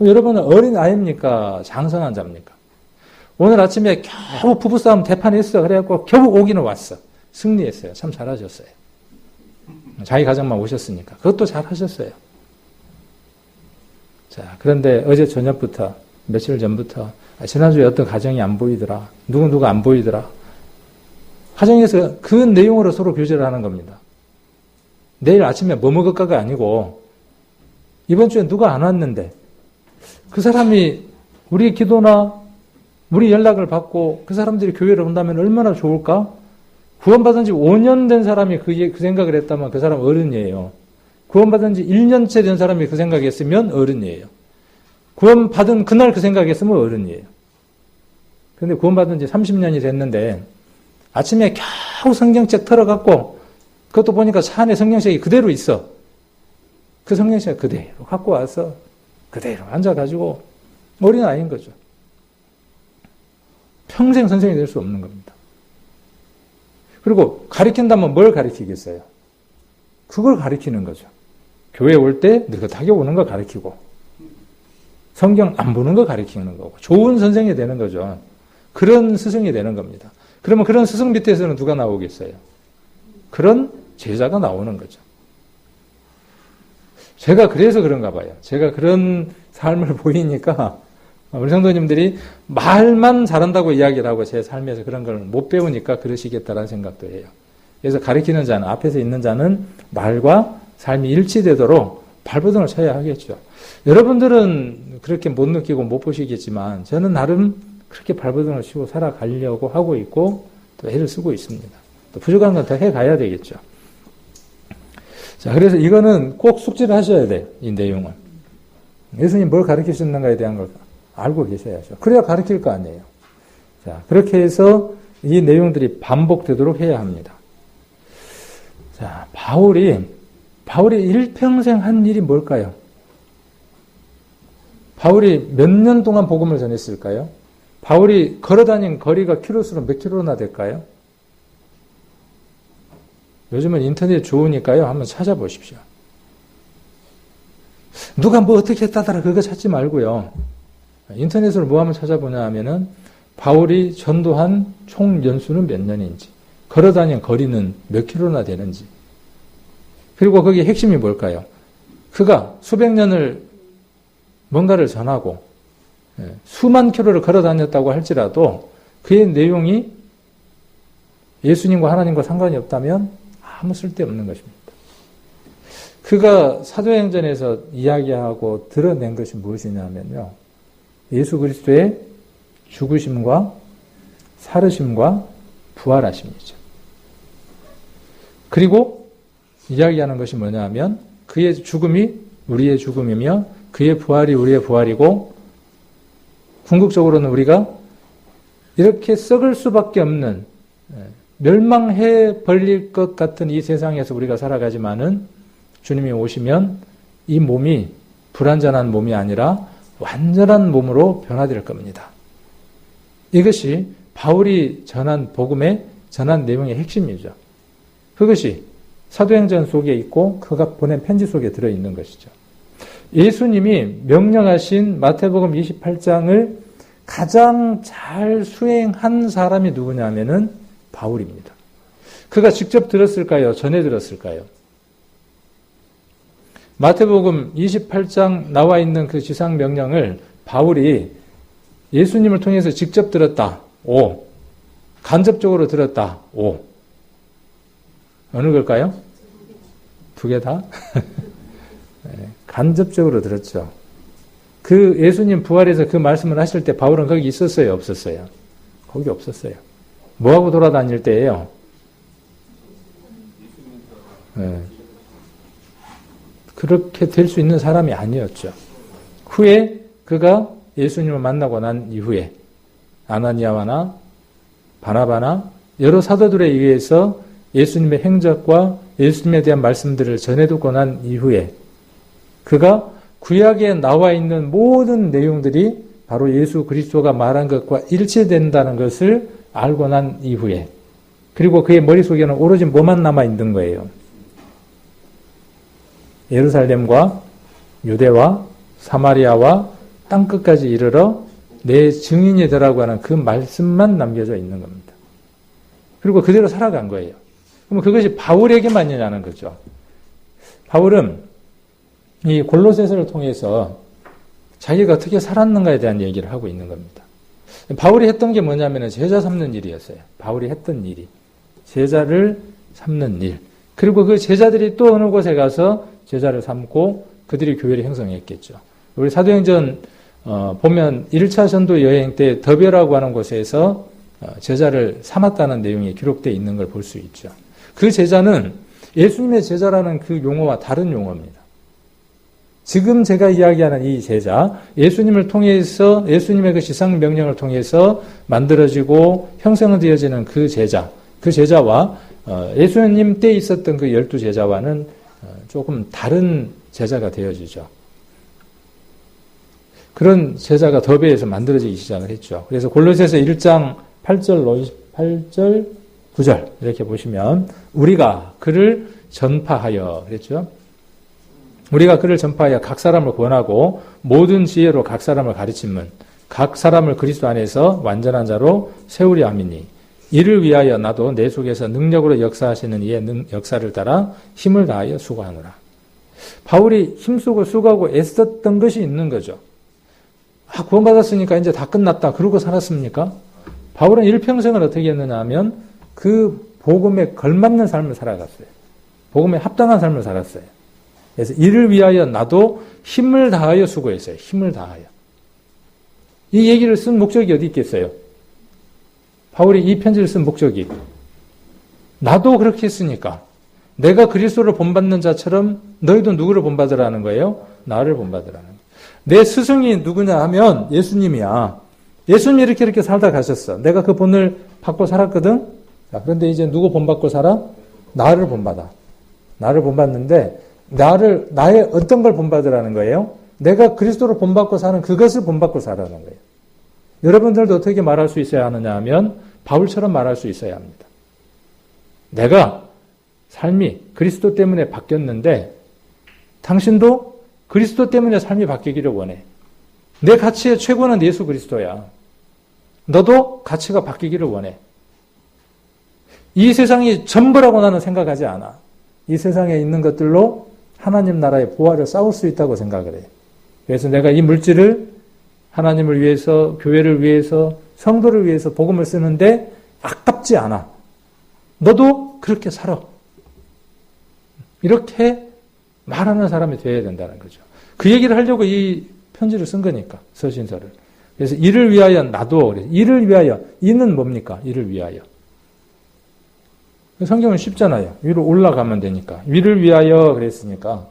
여러분은 어린아이입니까? 장성한 자입니까? 오늘 아침에 겨우 부부싸움 대판했어. 그래갖고 겨우 오기는 왔어. 승리했어요. 참 잘하셨어요. 자기 가정만 오셨으니까. 그것도 잘하셨어요. 자, 그런데 어제 저녁부터, 며칠 전부터, 지난주에 어떤 가정이 안 보이더라. 누가 안 보이더라. 가정에서 그 내용으로 서로 교제를 하는 겁니다. 내일 아침에 뭐 먹을까가 아니고, 이번 주에 누가 안 왔는데, 그 사람이 우리 기도나 우리 연락을 받고 그 사람들이 교회를 온다면 얼마나 좋을까? 구원받은 지 5년 된 사람이 그 생각을 했다면 그 사람 어른이에요. 구원받은 지 1년째 된 사람이 그 생각했으면 어른이에요. 구원받은 그날 그 생각했으면 어른이에요. 그런데 구원받은 지 30년이 됐는데 아침에 겨우 성경책 털어갖고 그것도 보니까 차 안에 성경책이 그대로 있어. 그 성경책 그대로 갖고 와서 그대로 앉아가지고 어린아이인 거죠. 평생 선생이 될 수 없는 겁니다. 그리고 가르친다면 뭘 가르치겠어요? 그걸 가르치는 거죠. 교회 올 때 느긋하게 오는 거 가르치고 성경 안 보는 거 가르치는 거고 좋은 선생이 되는 거죠. 그런 스승이 되는 겁니다. 그러면 그런 스승 밑에서는 누가 나오겠어요? 그런 제자가 나오는 거죠. 제가 그래서 그런가 봐요. 제가 그런 삶을 보이니까 우리 성도님들이 말만 잘한다고 이야기를 하고 제 삶에서 그런 걸 못 배우니까 그러시겠다라는 생각도 해요. 그래서 가르치는 자는, 앞에서 있는 자는 말과 삶이 일치되도록 발버둥을 쳐야 하겠죠. 여러분들은 그렇게 못 느끼고 못 보시겠지만 저는 나름 그렇게 발버둥을 치고 살아가려고 하고 있고 또 애를 쓰고 있습니다. 또 부족한 건 더 해가야 되겠죠. 자, 그래서 이거는 꼭 숙지를 하셔야 돼요. 이 내용을. 예수님 뭘 가르치셨는가에 대한 걸 알고 계셔야죠. 그래야 가르칠 거 아니에요. 자, 그렇게 해서 이 내용들이 반복되도록 해야 합니다. 자, 바울이 일평생 한 일이 뭘까요? 바울이 몇 년 동안 복음을 전했을까요? 바울이 걸어다닌 거리가 킬로수로 몇 킬로나 될까요? 요즘은 인터넷 좋으니까요. 한번 찾아보십시오. 누가 뭐 어떻게 했다더라 그거 찾지 말고요. 인터넷으로 뭐 한번 찾아보냐 하면은 바울이 전도한 총 연수는 몇 년인지, 걸어다닌 거리는 몇 킬로나 되는지, 그리고 거기에 핵심이 뭘까요? 그가 수백 년을 뭔가를 전하고 수만 킬로를 걸어다녔다고 할지라도 그의 내용이 예수님과 하나님과 상관이 없다면 아무 쓸데없는 것입니다. 그가 사도행전에서 이야기하고 드러낸 것이 무엇이냐면요. 예수 그리스도의 죽으심과 살으심과 부활하심이죠. 그리고 이야기하는 것이 뭐냐면 그의 죽음이 우리의 죽음이며 그의 부활이 우리의 부활이고 궁극적으로는 우리가 이렇게 썩을 수밖에 없는 멸망해 버릴 것 같은 이 세상에서 우리가 살아가지만은 주님이 오시면 이 몸이 불완전한 몸이 아니라 완전한 몸으로 변화될 겁니다. 이것이 바울이 전한 복음의 전한 내용의 핵심이죠. 그것이 사도행전 속에 있고 그가 보낸 편지 속에 들어있는 것이죠. 예수님이 명령하신 마태복음 28장을 가장 잘 수행한 사람이 누구냐면은 바울입니다. 그가 직접 들었을까요? 전해 들었을까요? 마태복음 28장 나와 있는 그 지상 명령을 바울이 예수님을 통해서 직접 들었다. O. 간접적으로 들었다. O. 어느 걸까요? 두 개 다? 네, 간접적으로 들었죠. 그 예수님 부활해서 그 말씀을 하실 때 바울은 거기 있었어요? 없었어요? 거기 없었어요. 뭐하고 돌아다닐 때예요? 네. 그렇게 될 수 있는 사람이 아니었죠. 후에 그가 예수님을 만나고 난 이후에 아나니아와나 바나바나 여러 사도들에 의해서 예수님의 행적과 예수님에 대한 말씀들을 전해 듣고 난 이후에 그가 구약에 나와 있는 모든 내용들이 바로 예수 그리스도가 말한 것과 일치된다는 것을 알고 난 이후에 그리고 그의 머릿속에는 오로지 뭐만 남아 있는 거예요. 예루살렘과 유대와 사마리아와 땅끝까지 이르러 내 증인이 되라고 하는 그 말씀만 남겨져 있는 겁니다. 그리고 그대로 살아간 거예요. 그럼 그것이 바울에게만 있냐는 거죠. 바울은 이 골로새서를 통해서 자기가 어떻게 살았는가에 대한 얘기를 하고 있는 겁니다. 바울이 했던 게 뭐냐면 제자 삼는 일이었어요. 바울이 했던 일이. 제자를 삼는 일. 그리고 그 제자들이 또 어느 곳에 가서 제자를 삼고 그들이 교회를 형성했겠죠. 우리 사도행전 보면 1차 전도 여행 때 더베라고 하는 곳에서 제자를 삼았다는 내용이 기록되어 있는 걸 볼 수 있죠. 그 제자는 예수님의 제자라는 그 용어와 다른 용어입니다. 지금 제가 이야기하는 이 제자, 예수님을 통해서 예수님의 그 지상 명령을 통해서 만들어지고 형성되어지는 그 제자, 그 제자와 예수님 때 있었던 그 12제자와는 조금 다른 제자가 되어지죠. 그런 제자가 더베에서 만들어지기 시작을 했죠. 그래서 골로새서 1장 8절, 9절 이렇게 보시면 우리가 그를 전파하여 그랬죠. 우리가 그를 전파하여 각 사람을 권하고 모든 지혜로 각 사람을 가르치면 각 사람을 그리스도 안에서 완전한 자로 세우려 함이니 이를 위하여 나도 내 속에서 능력으로 역사하시는 이의 역사를 따라 힘을 다하여 수고하노라. 바울이 힘쓰고 수고하고 애썼던 것이 있는 거죠. 구원받았으니까 이제 다 끝났다. 그러고 살았습니까? 바울은 일평생을 어떻게 했느냐 하면 그 복음에 걸맞는 삶을 살아갔어요. 복음에 합당한 삶을 살았어요. 그래서 이를 위하여 나도 힘을 다하여 수고했어요. 힘을 다하여. 이 얘기를 쓴 목적이 어디 있겠어요? 바울이 이 편지를 쓴 목적이 나도 그렇게 했으니까 내가 그리스도를 본받는 자처럼 너희도 누구를 본받으라는 거예요? 나를 본받으라는 거예요. 내 스승이 누구냐 하면 예수님이야. 예수님이 이렇게 살다 가셨어. 내가 그 본을 받고 살았거든. 자, 그런데 이제 누구 본받고 살아? 나를 본받아. 나를 본받는데 나의 어떤 걸 본받으라는 거예요? 내가 그리스도를 본받고 사는 그것을 본받고 살아라는 거예요. 여러분들도 어떻게 말할 수 있어야 하느냐 하면 바울처럼 말할 수 있어야 합니다. 내가 삶이 그리스도 때문에 바뀌었는데 당신도 그리스도 때문에 삶이 바뀌기를 원해. 내 가치의 최고는 예수 그리스도야. 너도 가치가 바뀌기를 원해. 이 세상이 전부라고 나는 생각하지 않아. 이 세상에 있는 것들로 하나님 나라의 부활을 쌓을 수 있다고 생각을 해. 그래서 내가 이 물질을 하나님을 위해서, 교회를 위해서, 성도를 위해서 복음을 쓰는데 아깝지 않아. 너도 그렇게 살아. 이렇게 말하는 사람이 되어야 된다는 거죠. 그 얘기를 하려고 이 편지를 쓴 거니까, 서신서를. 그래서 이를 위하여 나도, 이를 위하여, 이는 뭡니까? 이를 위하여. 성경은 쉽잖아요. 위로 올라가면 되니까. 위를 위하여 그랬으니까.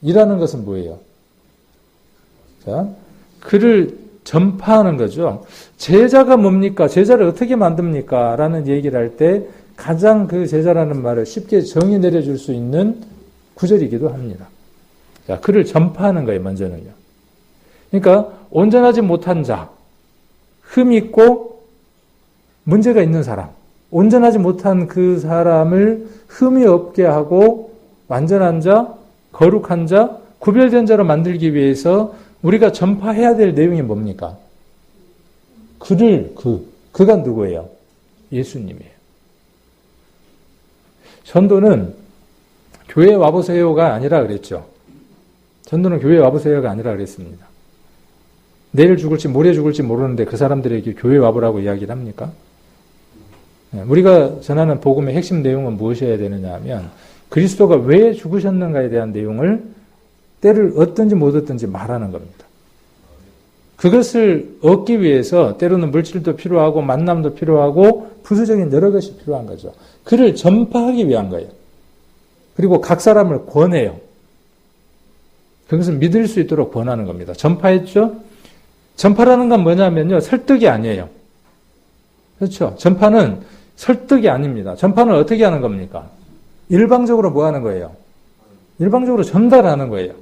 이라는 것은 뭐예요? 자, 그를 전파하는 거죠. 제자가 뭡니까? 제자를 어떻게 만듭니까? 라는 얘기를 할 때 가장 그 제자라는 말을 쉽게 정의 내려줄 수 있는 구절이기도 합니다. 자, 그를 전파하는 거예요, 먼저는요. 그러니까 온전하지 못한 자, 흠이 있고 문제가 있는 사람, 온전하지 못한 그 사람을 흠이 없게 하고 완전한 자, 거룩한 자, 구별된 자로 만들기 위해서 우리가 전파해야 될 내용이 뭡니까? 그가 누구예요? 예수님이에요. 전도는 교회 와보세요가 아니라 그랬죠. 전도는 교회 와보세요가 아니라 그랬습니다. 내일 죽을지 모레 죽을지 모르는데 그 사람들에게 교회 와보라고 이야기를 합니까? 우리가 전하는 복음의 핵심 내용은 무엇이어야 되느냐 하면 그리스도가 왜 죽으셨는가에 대한 내용을 때를 얻든지 못 얻든지 말하는 겁니다. 그것을 얻기 위해서 때로는 물질도 필요하고 만남도 필요하고 부수적인 여러 것이 필요한 거죠. 그를 전파하기 위한 거예요. 그리고 각 사람을 권해요. 그것을 믿을 수 있도록 권하는 겁니다. 전파했죠? 전파라는 건 뭐냐면요. 설득이 아니에요. 그렇죠? 전파는 설득이 아닙니다. 전파는 어떻게 하는 겁니까? 일방적으로 뭐 하는 거예요? 일방적으로 전달하는 거예요.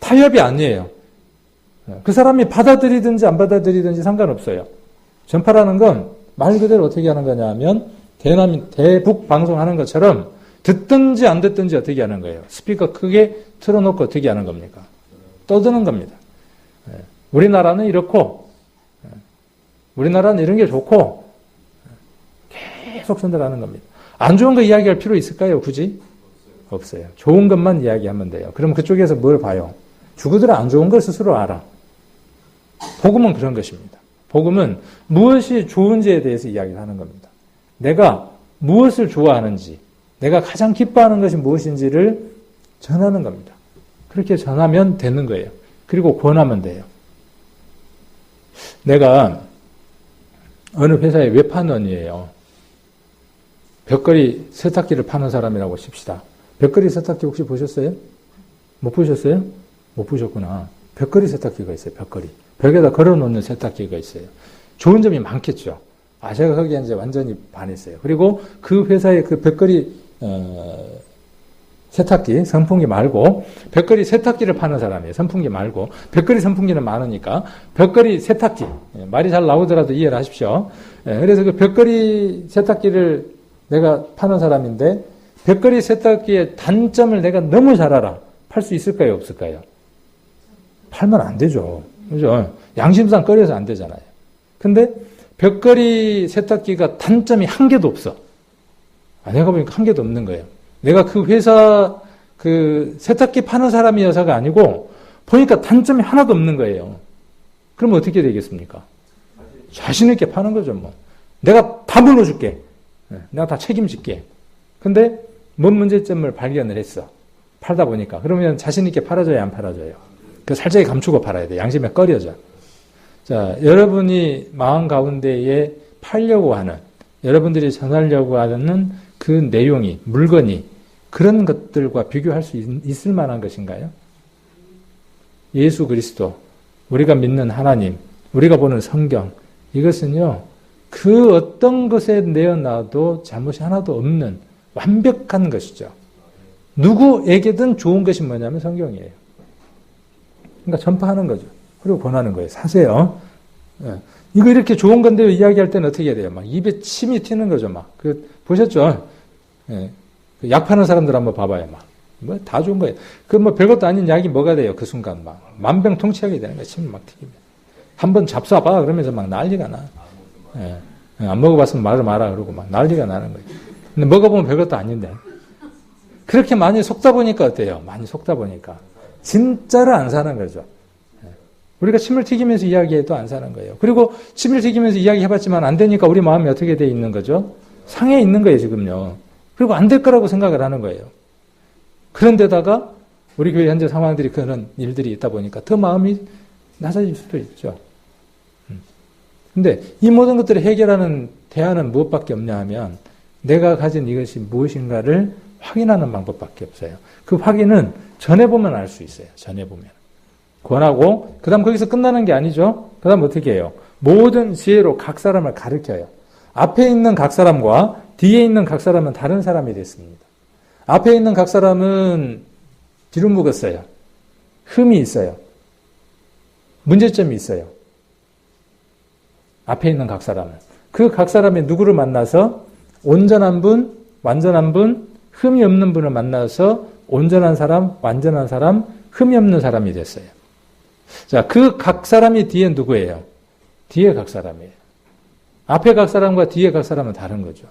타협이 아니에요. 그 사람이 받아들이든지 안 받아들이든지 상관없어요. 전파라는 건 말 그대로 어떻게 하는 거냐 하면 대북 방송하는 것처럼 듣든지 안 듣든지 어떻게 하는 거예요? 스피커 크게 틀어놓고 어떻게 하는 겁니까? 떠드는 겁니다. 우리나라는 이렇고 우리나라는 이런 게 좋고 계속 전달하는 겁니다. 안 좋은 거 이야기할 필요 있을까요? 굳이? 없어요. 좋은 것만 이야기하면 돼요. 그럼 그쪽에서 뭘 봐요? 죽어들은 안 좋은 걸 스스로 알아. 복음은 그런 것입니다. 복음은 무엇이 좋은지에 대해서 이야기를 하는 겁니다. 내가 무엇을 좋아하는지, 내가 가장 기뻐하는 것이 무엇인지를 전하는 겁니다. 그렇게 전하면 되는 거예요. 그리고 권하면 돼요. 내가 어느 회사의 외판원이에요. 벽걸이 세탁기를 파는 사람이라고 칩시다. 벽걸이 세탁기 혹시 보셨어요? 못 보셨어요? 못 보셨구나. 벽걸이 세탁기가 있어요. 벽걸이. 벽에다 걸어놓는 세탁기가 있어요. 좋은 점이 많겠죠. 제가 거기에 이제 완전히 반했어요. 그리고 그 회사의 그 벽걸이 세탁기, 선풍기 말고 벽걸이 세탁기를 파는 사람이에요. 선풍기 말고. 벽걸이 선풍기는 많으니까 벽걸이 세탁기. 말이 잘 나오더라도 이해를 하십시오. 그래서 그 벽걸이 세탁기를 내가 파는 사람인데 벽걸이 세탁기의 단점을 내가 너무 잘 알아. 팔 수 있을까요? 없을까요? 팔면 안 되죠. 그죠? 양심상 꺼려서 안 되잖아요. 근데 벽걸이 세탁기가 단점이 한 개도 없어. 내가 보니까 한 개도 없는 거예요. 내가 그 회사 그 세탁기 파는 사람이어서가 아니고 보니까 단점이 하나도 없는 거예요. 그러면 어떻게 되겠습니까? 자신 있게 파는 거죠, 뭐. 내가 다 물어줄게. 내가 다 책임질게. 근데 뭔 문제점을 발견을 했어. 팔다 보니까. 그러면 자신 있게 팔아줘야 안 팔아줘요? 그 살짝이 감추고 팔아야 돼. 양심에 꺼려져. 자, 여러분이 마음 가운데에 팔려고 하는, 여러분들이 전하려고 하는 그 내용이, 물건이 그런 것들과 비교할 수 있을 만한 것인가요? 예수 그리스도, 우리가 믿는 하나님, 우리가 보는 성경, 이것은요, 그 어떤 것에 내어놔도 잘못이 하나도 없는 완벽한 것이죠. 누구에게든 좋은 것이 뭐냐면 성경이에요. 그러니까 전파하는 거죠. 그리고 권하는 거예요. 사세요. 이거 이렇게 좋은 건데 이야기할 때는 어떻게 해야 돼요? 막 입에 침이 튀는 거죠. 막. 보셨죠? 약 파는 사람들 한번 봐봐요. 뭐 다 좋은 거예요. 뭐 별것도 아닌 약이 뭐가 돼요? 그 순간 막 만병통치약이 되는 거예요. 침이 막 튀기면. 한번 잡숴봐. 그러면서 막 난리가 나. 안 먹어봤으면 말을 마라. 그러고 막 난리가 나는 거예요. 근데 먹어보면 별것도 아닌데. 그렇게 많이 속다 보니까 어때요? 많이 속다 보니까. 진짜로 안 사는 거죠. 우리가 침을 튀기면서 이야기해도 안 사는 거예요. 그리고 침을 튀기면서 이야기해봤지만 안 되니까 우리 마음이 어떻게 돼 있는 거죠? 상해 있는 거예요, 지금요. 그리고 안 될 거라고 생각을 하는 거예요. 그런데다가 우리 교회 현재 상황들이 그런 일들이 있다 보니까 더 마음이 낮아질 수도 있죠. 근데 이 모든 것들을 해결하는 대안은 무엇밖에 없냐 하면 내가 가진 이것이 무엇인가를 확인하는 방법밖에 없어요. 그 확인은 전해보면 알 수 있어요. 전해보면. 권하고, 그 다음 거기서 끝나는 게 아니죠. 그 다음 어떻게 해요? 모든 지혜로 각 사람을 가르쳐요. 앞에 있는 각 사람과 뒤에 있는 각 사람은 다른 사람이 됐습니다. 앞에 있는 각 사람은 뒤로 묵었어요. 흠이 있어요. 문제점이 있어요. 앞에 있는 각 사람은. 그 각 사람이 누구를 만나서 온전한 분, 완전한 분, 흠이 없는 분을 만나서 온전한 사람, 완전한 사람, 흠이 없는 사람이 됐어요. 자, 그 각 사람이 뒤에 누구예요? 뒤에 각 사람이에요. 앞에 각 사람과 뒤에 각 사람은 다른 거죠.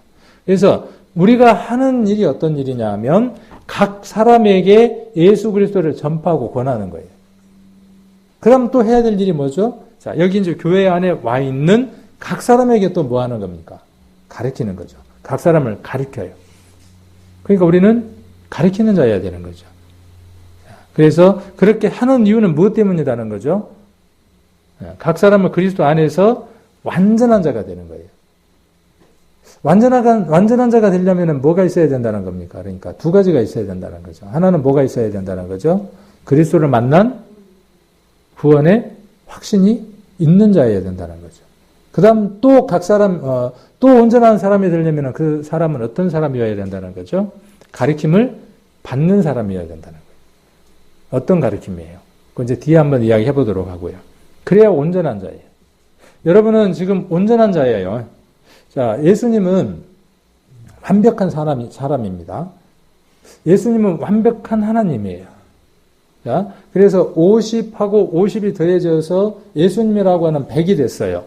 그래서 우리가 하는 일이 어떤 일이냐 하면 각 사람에게 예수 그리스도를 전파하고 권하는 거예요. 그럼 또 해야 될 일이 뭐죠? 자, 여기 이제 교회 안에 와 있는 각 사람에게 또 뭐 하는 겁니까? 가르치는 거죠. 각 사람을 가르쳐요. 그러니까 우리는 가르치는 자여야 되는 거죠. 그래서 그렇게 하는 이유는 무엇 때문이라는 거죠? 각 사람을 그리스도 안에서 완전한 자가 되는 거예요. 완전한 자가 되려면 뭐가 있어야 된다는 겁니까? 그러니까 두 가지가 있어야 된다는 거죠. 하나는 뭐가 있어야 된다는 거죠? 그리스도를 만난 구원의 확신이 있는 자여야 된다는 거죠. 그 다음 또 각 사람, 또 온전한 사람이 되려면 그 사람은 어떤 사람이어야 된다는 거죠? 가르침을 받는 사람이어야 된다는 거예요. 어떤 가르침이에요? 그건 이제 뒤에 한번 이야기해 보도록 하고요. 그래야 온전한 자예요. 여러분은 지금 온전한 자예요. 자, 예수님은 완벽한 사람입니다. 예수님은 완벽한 하나님이에요. 자, 그래서 50하고 50이 더해져서 예수님이라고 하는 100이 됐어요.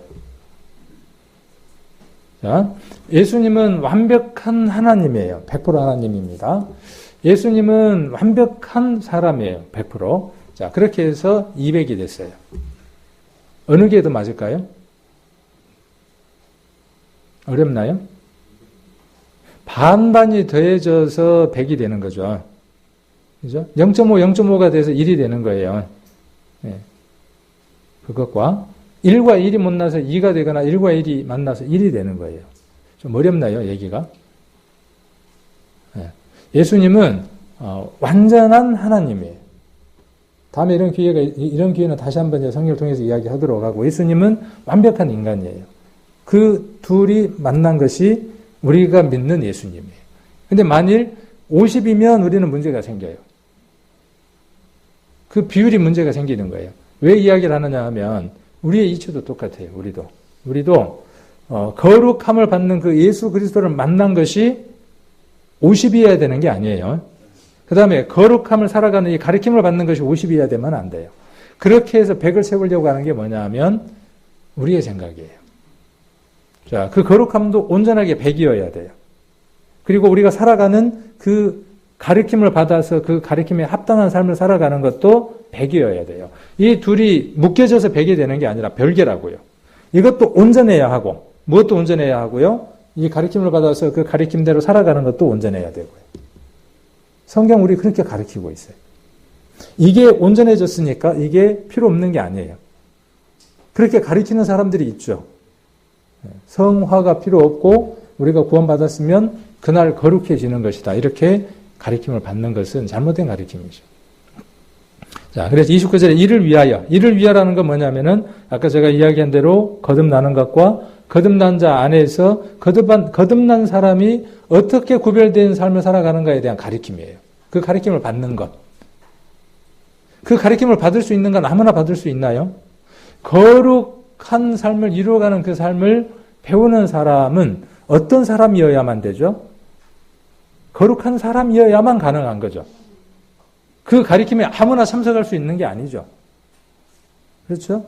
자, 예수님은 완벽한 하나님이에요. 100% 하나님입니다. 예수님은 완벽한 사람이에요. 100%. 자, 그렇게 해서 200이 됐어요. 어느 게 더 맞을까요? 어렵나요? 반반이 더해져서 100이 되는 거죠. 그죠? 0.5, 0.5가 돼서 1이 되는 거예요. 네. 그것과 1과 1이 만나서 2가 되거나 1과 1이 만나서 1이 되는 거예요. 좀 어렵나요, 얘기가? 네. 예수님은 완전한 하나님이에요. 다음에 이런 기회는 다시 한번 성경을 통해서 이야기하도록 하고, 예수님은 완벽한 인간이에요. 그 둘이 만난 것이 우리가 믿는 예수님이에요. 근데 만일 50이면 우리는 문제가 생겨요. 그 비율이 문제가 생기는 거예요. 왜 이야기를 하느냐 하면 우리의 이치도 똑같아요. 우리도 거룩함을 받는 그 예수 그리스도를 만난 것이 50이어야 되는 게 아니에요. 그 다음에 거룩함을 살아가는 이 가르침을 받는 것이 50이어야 되면 안 돼요. 그렇게 해서 100을 세우려고 하는 게 뭐냐 하면 우리의 생각이에요. 자, 그 거룩함도 온전하게 100이어야 돼요. 그리고 우리가 살아가는 그 가르침을 받아서 그 가르침에 합당한 삶을 살아가는 것도 100이어야 돼요. 이 둘이 묶여져서 100이 되는 게 아니라 별개라고요. 이것도 온전해야 하고, 무엇도 온전해야 하고요. 이 가르침을 받아서 그 가르침대로 살아가는 것도 온전해야 되고요. 성경 우리 그렇게 가르치고 있어요. 이게 온전해졌으니까 이게 필요 없는 게 아니에요. 그렇게 가르치는 사람들이 있죠. 성화가 필요 없고 우리가 구원받았으면 그날 거룩해지는 것이다. 이렇게 가르침을 받는 것은 잘못된 가르침이죠. 자, 그래서 29절에 이를 위하라는 건 뭐냐면은 아까 제가 이야기한 대로 거듭나는 것과 거듭난 자 안에서 거듭난 사람이 어떻게 구별된 삶을 살아가는가에 대한 가르침이에요. 그 가르침을 받는 것. 그 가르침을 받을 수 있는 건 아무나 받을 수 있나요? 거룩한 삶을 이루어가는 그 삶을 배우는 사람은 어떤 사람이어야만 되죠? 거룩한 사람이어야만 가능한 거죠. 그 가르침에 아무나 참석할 수 있는 게 아니죠. 그렇죠?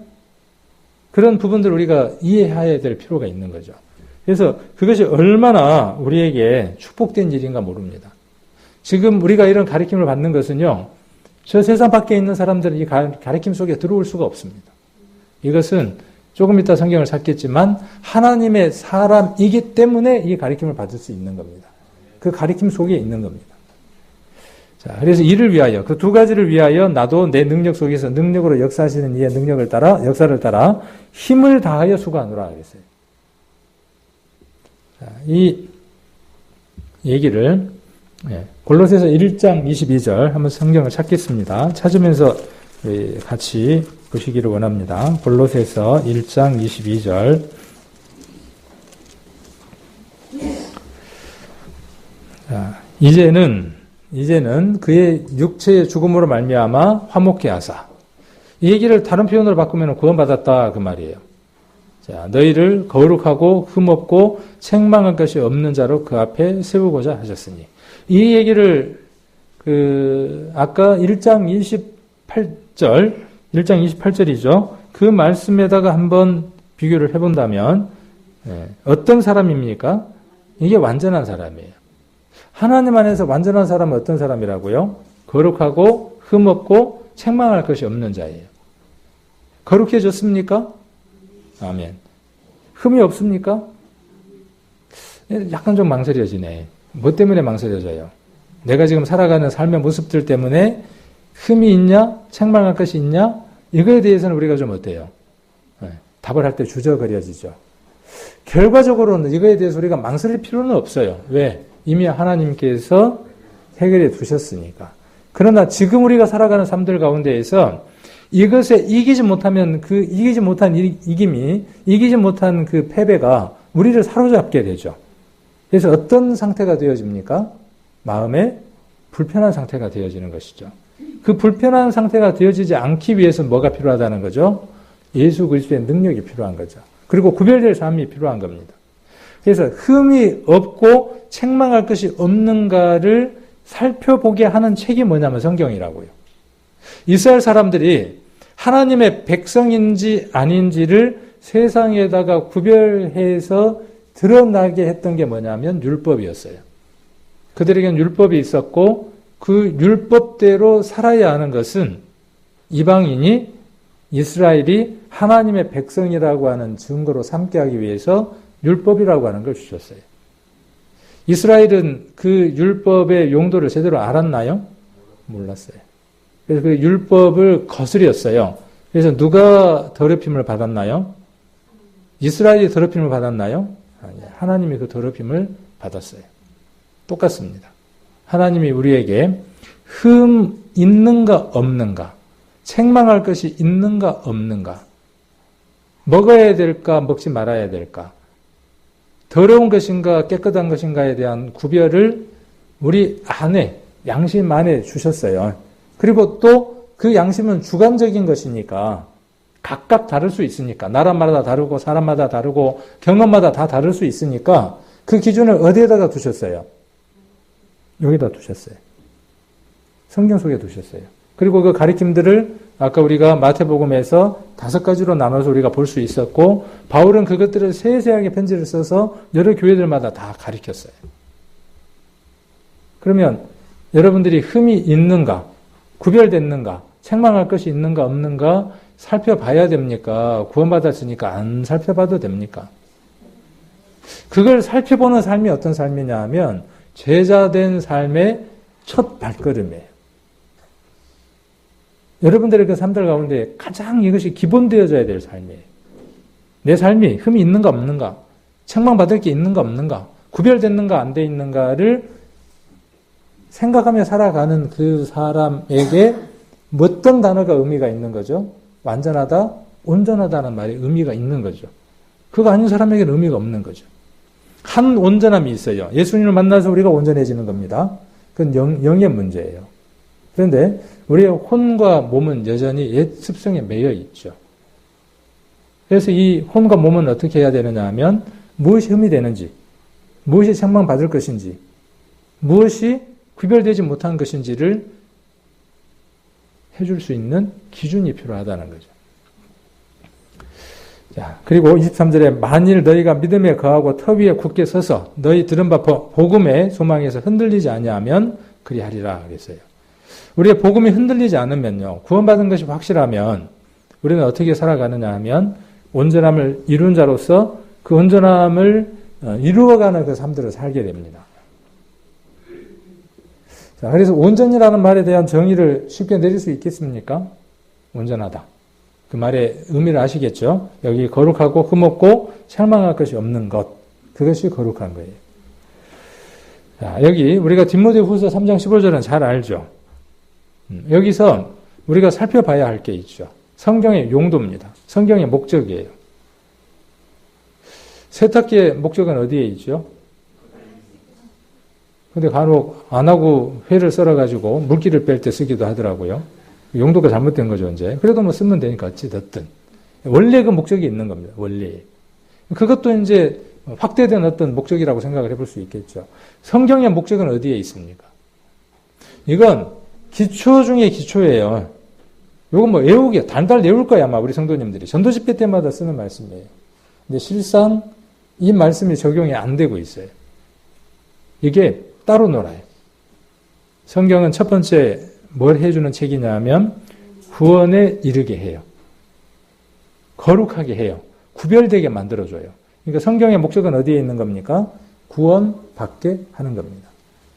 그런 부분들을 우리가 이해해야 될 필요가 있는 거죠. 그래서 그것이 얼마나 우리에게 축복된 일인가 모릅니다. 지금 우리가 이런 가르침을 받는 것은요, 저 세상 밖에 있는 사람들은 이 가르침 속에 들어올 수가 없습니다. 이것은 조금 이따 성경을 찾겠지만 하나님의 사람이기 때문에 이 가르침을 받을 수 있는 겁니다. 그 가르침 속에 있는 겁니다. 자, 그래서 이를 위하여, 그 두 가지를 위하여 나도 내 능력 속에서 능력으로 역사하시는 이의 역사를 따라 힘을 다하여 수고하노라 하겠어요. 자, 이 얘기를 골로새서 1장 22절 한번 성경을 찾겠습니다. 찾으면서 같이 보시기를 원합니다. 골로새서 1장 22절. 자, 이제는 그의 육체의 죽음으로 말미암아 화목케 하사. 이 얘기를 다른 표현으로 바꾸면 구원받았다 그 말이에요. 자, 너희를 거룩하고 흠없고 책망할 것이 없는 자로 그 앞에 세우고자 하셨으니. 이 얘기를 아까 1장 28절이죠. 그 말씀에다가 한번 비교를 해본다면 어떤 사람입니까? 이게 완전한 사람이에요. 하나님 안에서 완전한 사람은 어떤 사람이라고요? 거룩하고 흠없고 책망할 것이 없는 자예요. 거룩해졌습니까? 아멘. 흠이 없습니까? 약간 좀 망설여지네. 뭐 때문에 망설여져요? 내가 지금 살아가는 삶의 모습들 때문에 흠이 있냐? 책망할 것이 있냐? 이거에 대해서는 우리가 좀 어때요? 답을 할 때 주저거려지죠. 결과적으로는 이거에 대해서 우리가 망설일 필요는 없어요. 왜? 이미 하나님께서 해결해 두셨으니까. 그러나 지금 우리가 살아가는 삶들 가운데에서 이것에 이기지 못한 그 패배가 우리를 사로잡게 되죠. 그래서 어떤 상태가 되어집니까? 마음에 불편한 상태가 되어지는 것이죠. 그 불편한 상태가 되어지지 않기 위해서 뭐가 필요하다는 거죠? 예수 그리스도의 능력이 필요한 거죠. 그리고 구별될 삶이 필요한 겁니다. 그래서 흠이 없고 책망할 것이 없는가를 살펴보게 하는 책이 뭐냐면 성경이라고요. 이스라엘 사람들이 하나님의 백성인지 아닌지를 세상에다가 구별해서 드러나게 했던 게 뭐냐면 율법이었어요. 그들에겐 율법이 있었고 그 율법대로 살아야 하는 것은 이방인이 이스라엘이 하나님의 백성이라고 하는 증거로 삼게 하기 위해서 율법이라고 하는 걸 주셨어요. 이스라엘은 그 율법의 용도를 제대로 알았나요? 몰랐어요. 그래서 그 율법을 거스렸어요. 그래서 누가 더럽힘을 받았나요? 이스라엘이 더럽힘을 받았나요? 아니요. 하나님이 그 더럽힘을 받았어요. 똑같습니다. 하나님이 우리에게 흠 있는가 없는가, 책망할 것이 있는가 없는가, 먹어야 될까 먹지 말아야 될까, 더러운 것인가 깨끗한 것인가에 대한 구별을 우리 안에, 양심 안에 주셨어요. 그리고 또 그 양심은 주관적인 것이니까 각각 다를 수 있으니까, 나라마다 다르고 사람마다 다르고 경험마다 다 다를 수 있으니까 그 기준을 어디에다가 두셨어요? 여기다 두셨어요. 성경 속에 두셨어요. 그리고 그 가르침들을 아까 우리가 마태복음에서 5가지로 나눠서 우리가 볼 수 있었고, 바울은 그것들을 세세하게 편지를 써서 여러 교회들마다 다 가르쳤어요. 그러면 여러분들이 흠이 있는가, 구별됐는가, 책망할 것이 있는가 없는가 살펴봐야 됩니까? 구원받았으니까 안 살펴봐도 됩니까? 그걸 살펴보는 삶이 어떤 삶이냐 하면 제자된 삶의 첫 발걸음이에요. 여러분들의 그 삶들 가운데 가장 이것이 기본되어져야 될 삶이에요. 내 삶이 흠이 있는가 없는가, 책망받을 게 있는가 없는가, 구별됐는가 안 돼 있는가를 생각하며 살아가는 그 사람에게 어떤 단어가 의미가 있는 거죠? 완전하다, 온전하다는 말에 의미가 있는 거죠. 그거 아닌 사람에게는 의미가 없는 거죠. 한 온전함이 있어요. 예수님을 만나서 우리가 온전해지는 겁니다. 그건 영의 문제예요. 그런데 우리의 혼과 몸은 여전히 옛 습성에 매여 있죠. 그래서 이 혼과 몸은 어떻게 해야 되느냐 하면 무엇이 흠이 되는지, 무엇이 책망받을 것인지, 무엇이 구별되지 못한 것인지를 해줄 수 있는 기준이 필요하다는 거죠. 자, 그리고 23절에 만일 너희가 믿음에 거하고 터 위에 굳게 서서 너희 들은 바 복음의 소망에서 흔들리지 아니하면 그리하리라 그랬어요. 우리의 복음이 흔들리지 않으면요, 구원받은 것이 확실하면 우리는 어떻게 살아가느냐 하면 온전함을 이룬 자로서 그 온전함을 이루어가는 그 삶들을 살게 됩니다. 자, 그래서 온전이라는 말에 대한 정의를 쉽게 내릴 수 있겠습니까? 온전하다. 그 말의 의미를 아시겠죠? 여기 거룩하고 흠없고 책망할 것이 없는 것. 그것이 거룩한 거예요. 자, 여기 우리가 디모데후서 3장 15절은 잘 알죠. 여기서 우리가 살펴봐야 할 게 있죠. 성경의 용도입니다. 성경의 목적이에요. 세탁기의 목적은 어디에 있죠? 근데 간혹 안 하고 회를 썰어가지고 물기를 뺄 때 쓰기도 하더라고요. 용도가 잘못된 거죠, 이제. 그래도 뭐 쓰면 되니까 어찌됐든. 원래 그 목적이 있는 겁니다, 원래. 그것도 이제 확대된 어떤 목적이라고 생각을 해볼 수 있겠죠. 성경의 목적은 어디에 있습니까? 이건 기초 중에 기초예요. 이건 뭐 외우기, 단달 외울 거야, 아마 우리 성도님들이. 전도 집회 때마다 쓰는 말씀이에요. 근데 실상 이 말씀이 적용이 안 되고 있어요. 이게 따로 놀아요. 성경은 첫 번째 뭘 해주는 책이냐 하면 구원에 이르게 해요. 거룩하게 해요. 구별되게 만들어줘요. 그러니까 성경의 목적은 어디에 있는 겁니까? 구원받게 하는 겁니다.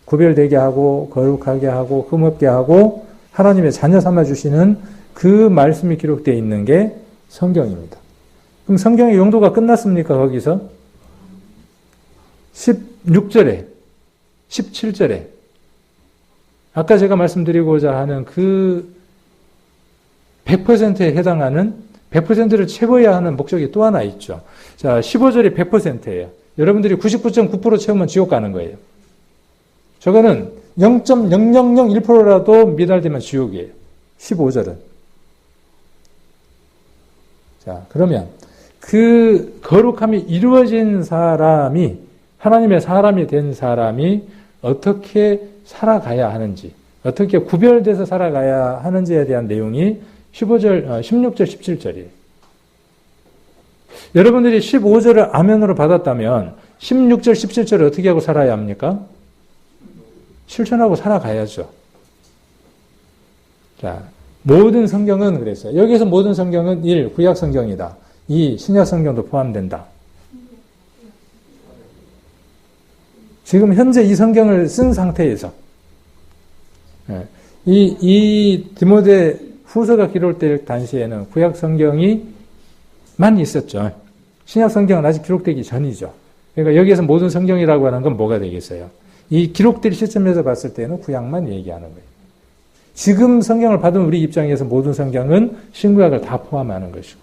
구별되게 하고 거룩하게 하고 흠없게 하고 하나님의 자녀 삼아주시는 그 말씀이 기록되어 있는 게 성경입니다. 그럼 성경의 용도가 끝났습니까? 거기서 16절에 17절에 아까 제가 말씀드리고자 하는 그 100%에 해당하는 100%를 채워야 하는 목적이 또 하나 있죠. 자, 15절이 100%예요. 여러분들이 99.9% 채우면 지옥 가는 거예요. 저거는 0.0001%라도 미달되면 지옥이에요. 15절은. 자, 그러면 그 거룩함이 이루어진 사람이, 하나님의 사람이 된 사람이 어떻게 살아가야 하는지, 어떻게 구별돼서 살아가야 하는지에 대한 내용이 16절, 17절이에요. 여러분들이 15절을 아멘으로 받았다면 16절, 17절을 어떻게 하고 살아야 합니까? 실천하고 살아가야죠. 자, 모든 성경은 그랬어요. 여기서 모든 성경은 1. 구약 성경이다. 2. 신약 성경도 포함된다. 지금 현재 이 성경을 쓴 상태에서 이 디모데 후서가 기록될 당시에는 구약 성경이 만 있었죠. 신약 성경은 아직 기록되기 전이죠. 그러니까 여기에서 모든 성경이라고 하는 건 뭐가 되겠어요? 이 기록될 시점에서 봤을 때는 구약만 얘기하는 거예요. 지금 성경을 받은 우리 입장에서 모든 성경은 신구약을 다 포함하는 것이고.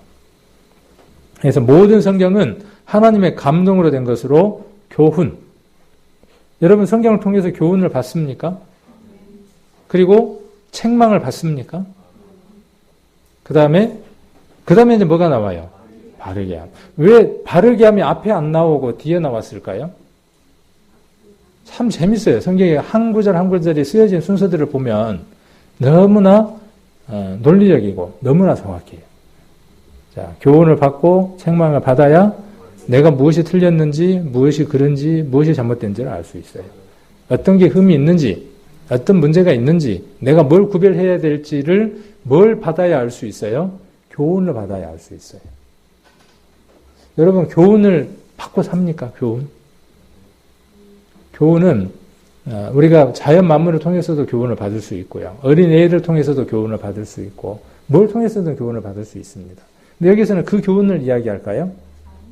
그래서 모든 성경은 하나님의 감동으로 된 것으로 교훈. 여러분 성경을 통해서 교훈을 받습니까? 그리고 책망을 받습니까? 그 다음에 이제 뭐가 나와요? 바르게 함. 왜 바르게 함이 앞에 안 나오고 뒤에 나왔을까요? 참 재밌어요. 성경에 한 구절 한 구절이 쓰여진 순서들을 보면 너무나 논리적이고 너무나 정확해요. 자, 교훈을 받고 책망을 받아야 내가 무엇이 틀렸는지, 무엇이 그른지, 무엇이 잘못된지를 알 수 있어요. 어떤 게 흠이 있는지, 어떤 문제가 있는지, 내가 뭘 구별해야 될지를 뭘 받아야 알 수 있어요? 교훈을 받아야 알 수 있어요. 여러분, 교훈을 받고 삽니까? 교훈은 우리가 자연 만물을 통해서도 교훈을 받을 수 있고요. 어린애를 통해서도 교훈을 받을 수 있고 뭘 통해서든 교훈을 받을 수 있습니다. 근데 여기서는 그 교훈을 이야기할까요?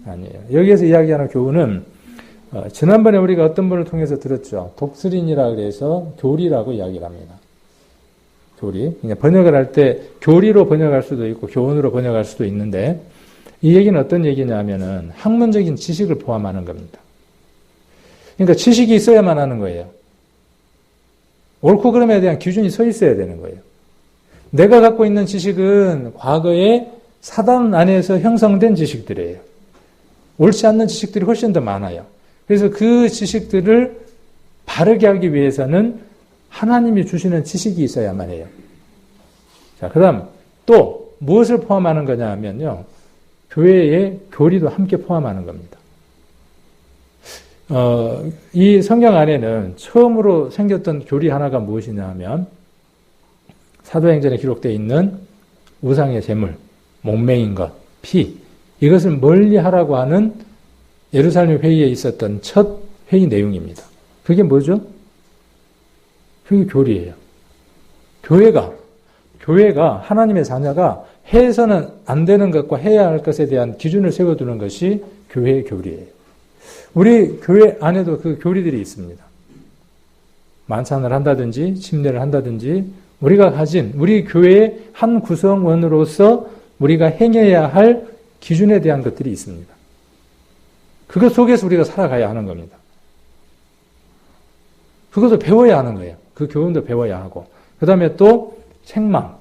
아니에요. 여기에서 이야기하는 교훈은 지난번에 우리가 어떤 분을 통해서 들었죠. 독스린이라 그래서 교리라고 이야기를 합니다. 교리. 그러니까 번역을 할 때 교리로 번역할 수도 있고 교훈으로 번역할 수도 있는데 이 얘기는 어떤 얘기냐면은 학문적인 지식을 포함하는 겁니다. 그러니까 지식이 있어야만 하는 거예요. 옳고 그름에 대한 기준이 서 있어야 되는 거예요. 내가 갖고 있는 지식은 과거에 사단 안에서 형성된 지식들이에요. 옳지 않는 지식들이 훨씬 더 많아요. 그래서 그 지식들을 바르게 하기 위해서는 하나님이 주시는 지식이 있어야만 해요. 자, 그 다음 또 무엇을 포함하는 거냐 하면요. 교회의 교리도 함께 포함하는 겁니다. 이 성경 안에는 처음으로 생겼던 교리 하나가 무엇이냐 하면 사도행전에 기록되어 있는 우상의 제물, 목매인 것, 피, 이것을 멀리하라고 하는 예루살렘 회의에 있었던 첫 회의 내용입니다. 그게 뭐죠? 그게 교리예요. 교회가 하나님의 자녀가 해서는 안 되는 것과 해야 할 것에 대한 기준을 세워두는 것이 교회의 교리예요. 우리 교회 안에도 그 교리들이 있습니다. 만찬을 한다든지 침례를 한다든지 우리가 가진 우리 교회의 한 구성원으로서 우리가 행해야 할 기준에 대한 것들이 있습니다. 그것 속에서 우리가 살아가야 하는 겁니다. 그것도 배워야 하는 거예요. 그 교훈도 배워야 하고. 그 다음에 또 책망.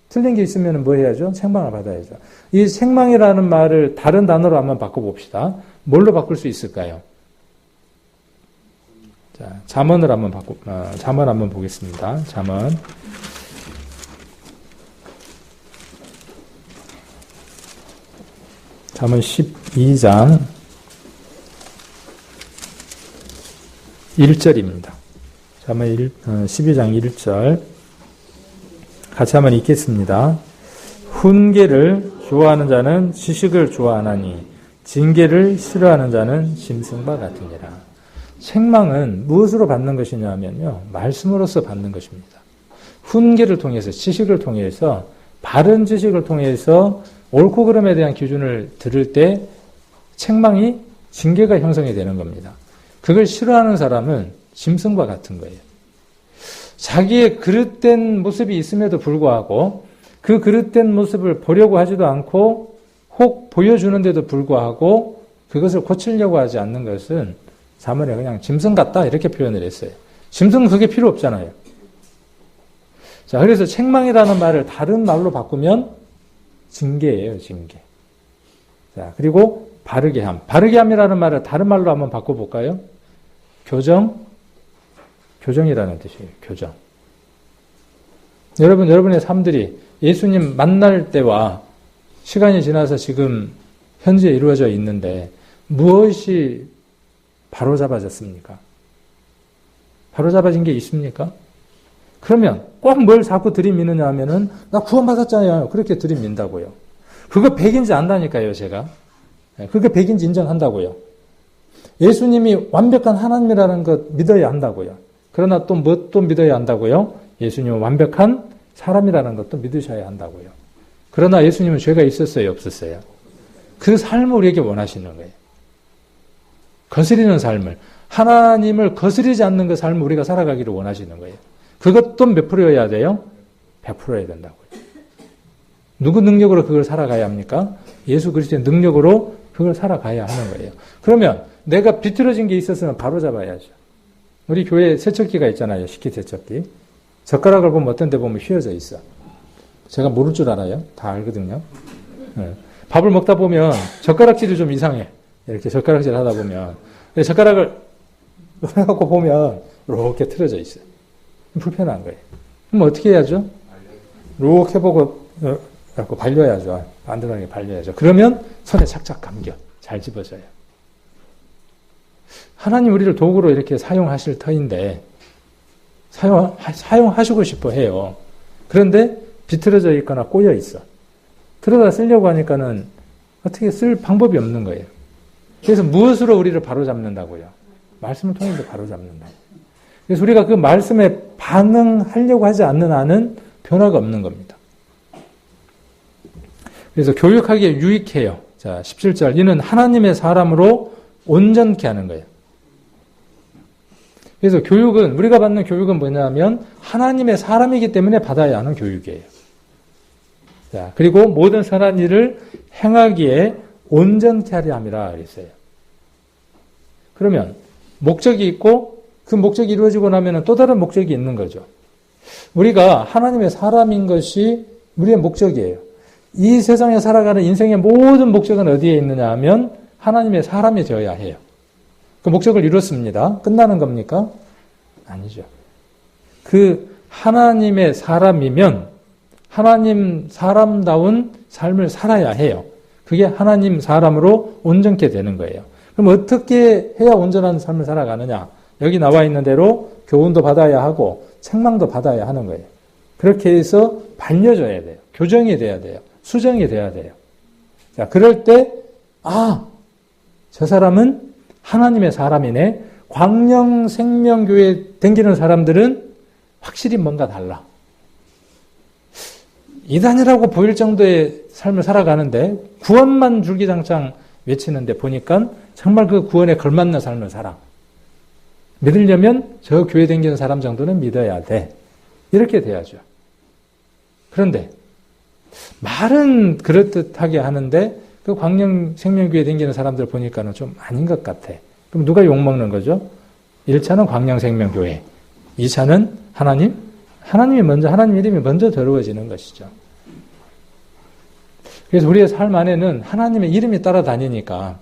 틀린 게 있으면 뭐 해야죠? 책망을 받아야죠. 이 책망이라는 말을 다른 단어로 한번 바꿔봅시다. 뭘로 바꿀 수 있을까요? 자, 잠언을 한번 잠언 한번 보겠습니다. 잠언. 잠언 12장 1절입니다. 잠언 12장 1절. 같이 한번 읽겠습니다. 훈계를 좋아하는 자는 지식을 좋아하나니 징계를 싫어하는 자는 짐승과 같으니라. 책망은 무엇으로 받는 것이냐면요. 말씀으로서 받는 것입니다. 훈계를 통해서 지식을 통해서 바른 지식을 통해서 옳고 그름에 대한 기준을 들을 때 책망이 징계가 형성이 되는 겁니다. 그걸 싫어하는 사람은 짐승과 같은 거예요. 자기의 그릇된 모습이 있음에도 불구하고 그 그릇된 모습을 보려고 하지도 않고 혹 보여주는데도 불구하고 그것을 고치려고 하지 않는 것은 잠언에 그냥 짐승 같다 이렇게 표현을 했어요. 짐승은 그게 필요 없잖아요. 자, 그래서 책망이라는 말을 다른 말로 바꾸면 징계예요, 징계. 자, 그리고 바르게 함. 바르게 함이라는 말을 다른 말로 한번 바꿔볼까요? 교정이라는 뜻이에요. 교정. 여러분의 삶들이 예수님 만날 때와 시간이 지나서 지금 현재 이루어져 있는데 무엇이 바로잡아졌습니까? 바로잡아진 게 있습니까? 그러면 꼭 뭘 자꾸 들이미느냐 하면은 나 구원받았잖아요. 그렇게 들이민다고요. 그거 백인지 안다니까요, 제가. 그게 백인지 인정한다고요. 예수님이 완벽한 하나님이라는 것 믿어야 한다고요. 그러나 또 뭣도 믿어야 한다고요? 예수님은 완벽한 사람이라는 것도 믿으셔야 한다고요. 그러나 예수님은 죄가 있었어요, 없었어요? 그 삶을 우리에게 원하시는 거예요. 거스리는 삶을. 하나님을 거스리지 않는 그 삶을 우리가 살아가기를 원하시는 거예요. 그것도 몇 프로여야 돼요? 100%여야 된다고요. 누구 능력으로 그걸 살아가야 합니까? 예수 그리스도의 능력으로 그걸 살아가야 하는 거예요. 그러면 내가 비틀어진 게 있었으면 바로 잡아야죠. 우리 교회에 세척기가 있잖아요. 식기세척기. 젓가락을 보면 어떤 데 보면 휘어져 있어. 제가 모를 줄 알아요. 다 알거든요. 네. 밥을 먹다 보면 젓가락질이 좀 이상해. 이렇게 젓가락질 하다 보면. 젓가락을 해갖고 보면 이렇게 틀어져 있어요. 불편한 거예요. 그럼 어떻게 해야죠? 이렇게 해보고 갖고 발려야죠. 안전하게 발려야죠. 그러면 손에 착착 감겨. 잘 집어져요. 하나님 우리를 도구로 이렇게 사용하실 터인데 사용하시고 싶어 해요. 그런데 비틀어져 있거나 꼬여 있어. 들어다 쓰려고 하니까는 어떻게 쓸 방법이 없는 거예요. 그래서 무엇으로 우리를 바로잡는다고요? 말씀을 통해서 바로잡는다고. 그래서 우리가 그 말씀에 반응하려고 하지 않는 한은 변화가 없는 겁니다. 그래서 교육하기에 유익해요. 자, 17절. 이는 하나님의 사람으로 온전케 하는 거예요. 그래서 교육은, 우리가 받는 교육은 뭐냐면 하나님의 사람이기 때문에 받아야 하는 교육이에요. 자, 그리고 모든 선한 일을 행하기에 온전케 하려 함이라 그랬어요. 그러면 목적이 있고 그 목적이 이루어지고 나면 또 다른 목적이 있는 거죠. 우리가 하나님의 사람인 것이 우리의 목적이에요. 이 세상에 살아가는 인생의 모든 목적은 어디에 있느냐 하면 하나님의 사람이 되어야 해요. 그 목적을 이뤘습니다. 끝나는 겁니까? 아니죠. 그 하나님의 사람이면 하나님 사람다운 삶을 살아야 해요. 그게 하나님 사람으로 온전케 되는 거예요. 그럼 어떻게 해야 온전한 삶을 살아가느냐? 여기 나와 있는 대로 교훈도 받아야 하고 책망도 받아야 하는 거예요. 그렇게 해서 발려줘야 돼요. 교정이 돼야 돼요. 수정이 돼야 돼요. 자, 그럴 때 저 사람은 하나님의 사람이네. 광명생명교회 댕기는 사람들은 확실히 뭔가 달라. 이단이라고 보일 정도의 삶을 살아가는데 구원만 줄기장창 외치는데 보니까 정말 그 구원에 걸맞는 삶을 살아. 믿으려면 저 교회 다니는 사람 정도는 믿어야 돼. 이렇게 돼야죠. 그런데 말은 그럴듯하게 하는데 그 광명 생명교회 다니는 사람들 보니까는 좀 아닌 것 같아. 그럼 누가 욕먹는 거죠? 1차는 광명 생명교회, 2차는 하나님? 하나님 이름이 먼저 더러워지는 것이죠. 그래서 우리의 삶 안에는 하나님의 이름이 따라다니니까.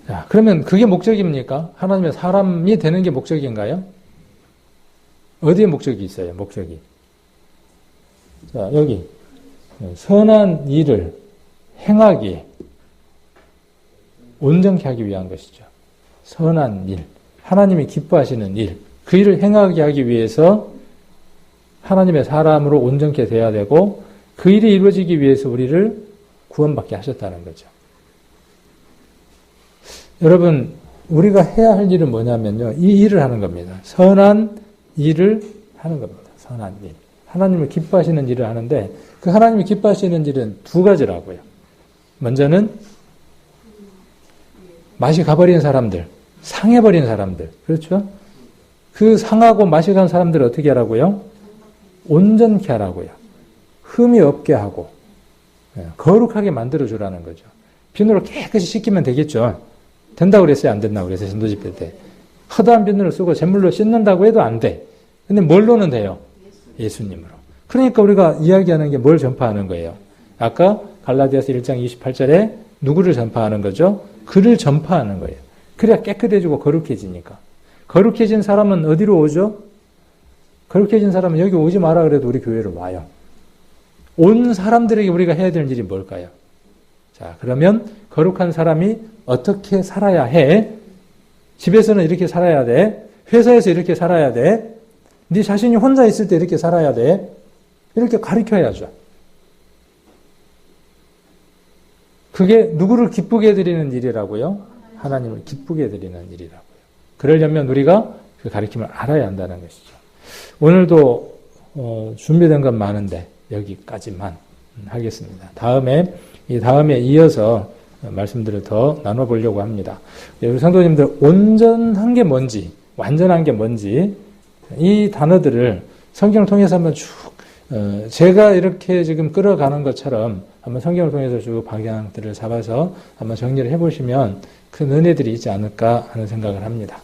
자, 그러면 그게 목적입니까? 하나님의 사람이 되는 게 목적인가요? 어디에 목적이 있어요? 목적이. 자, 여기. 선한 일을 행하기, 온전케 하기 위한 것이죠. 선한 일. 하나님이 기뻐하시는 일. 그 일을 행하게 하기 위해서 하나님의 사람으로 온전케 돼야 되고 그 일이 이루어지기 위해서 우리를 구원받게 하셨다는 거죠. 여러분, 우리가 해야 할 일은 뭐냐면요. 이 일을 하는 겁니다. 선한 일을 하는 겁니다. 선한 일. 하나님을 기뻐하시는 일을 하는데 그 하나님이 기뻐하시는 일은 두 가지라고요. 먼저는 맛이 가버린 사람들, 상해버린 사람들. 그렇죠? 그 상하고 맛이 간 사람들을 어떻게 하라고요? 온전케 하라고요. 흠이 없게 하고 거룩하게 만들어주라는 거죠. 비누로 깨끗이 씻기면 되겠죠. 된다고 그랬어요? 안 된다고 그랬어요? 전도집회 때. 허다한 비누를 쓰고 잿물로 씻는다고 해도 안 돼. 근데 뭘로는 돼요? 예수님으로. 그러니까 우리가 이야기하는 게 뭘 전파하는 거예요? 아까 갈라디아서 1장 28절에 누구를 전파하는 거죠? 그를 전파하는 거예요. 그래야 깨끗해지고 거룩해지니까. 거룩해진 사람은 어디로 오죠? 거룩해진 사람은 여기 오지 마라 그래도 우리 교회로 와요. 온 사람들에게 우리가 해야 될 일이 뭘까요? 자, 그러면 거룩한 사람이 어떻게 살아야 해? 집에서는 이렇게 살아야 돼. 회사에서 이렇게 살아야 돼. 네 자신이 혼자 있을 때 이렇게 살아야 돼. 이렇게 가르쳐야죠. 그게 누구를 기쁘게 해드리는 일이라고요? 하나님을 기쁘게 해드리는 일이라고요. 그러려면 우리가 그 가르침을 알아야 한다는 것이죠. 오늘도 준비된 건 많은데 여기까지만 하겠습니다. 다음에 이어서 말씀들을 더 나눠보려고 합니다. 우리 성도님들, 온전한 게 뭔지, 완전한 게 뭔지, 이 단어들을 성경을 통해서 한번 쭉, 제가 이렇게 지금 끌어가는 것처럼 한번 성경을 통해서 쭉 방향들을 잡아서 한번 정리를 해보시면 그 은혜들이 있지 않을까 하는 생각을 합니다.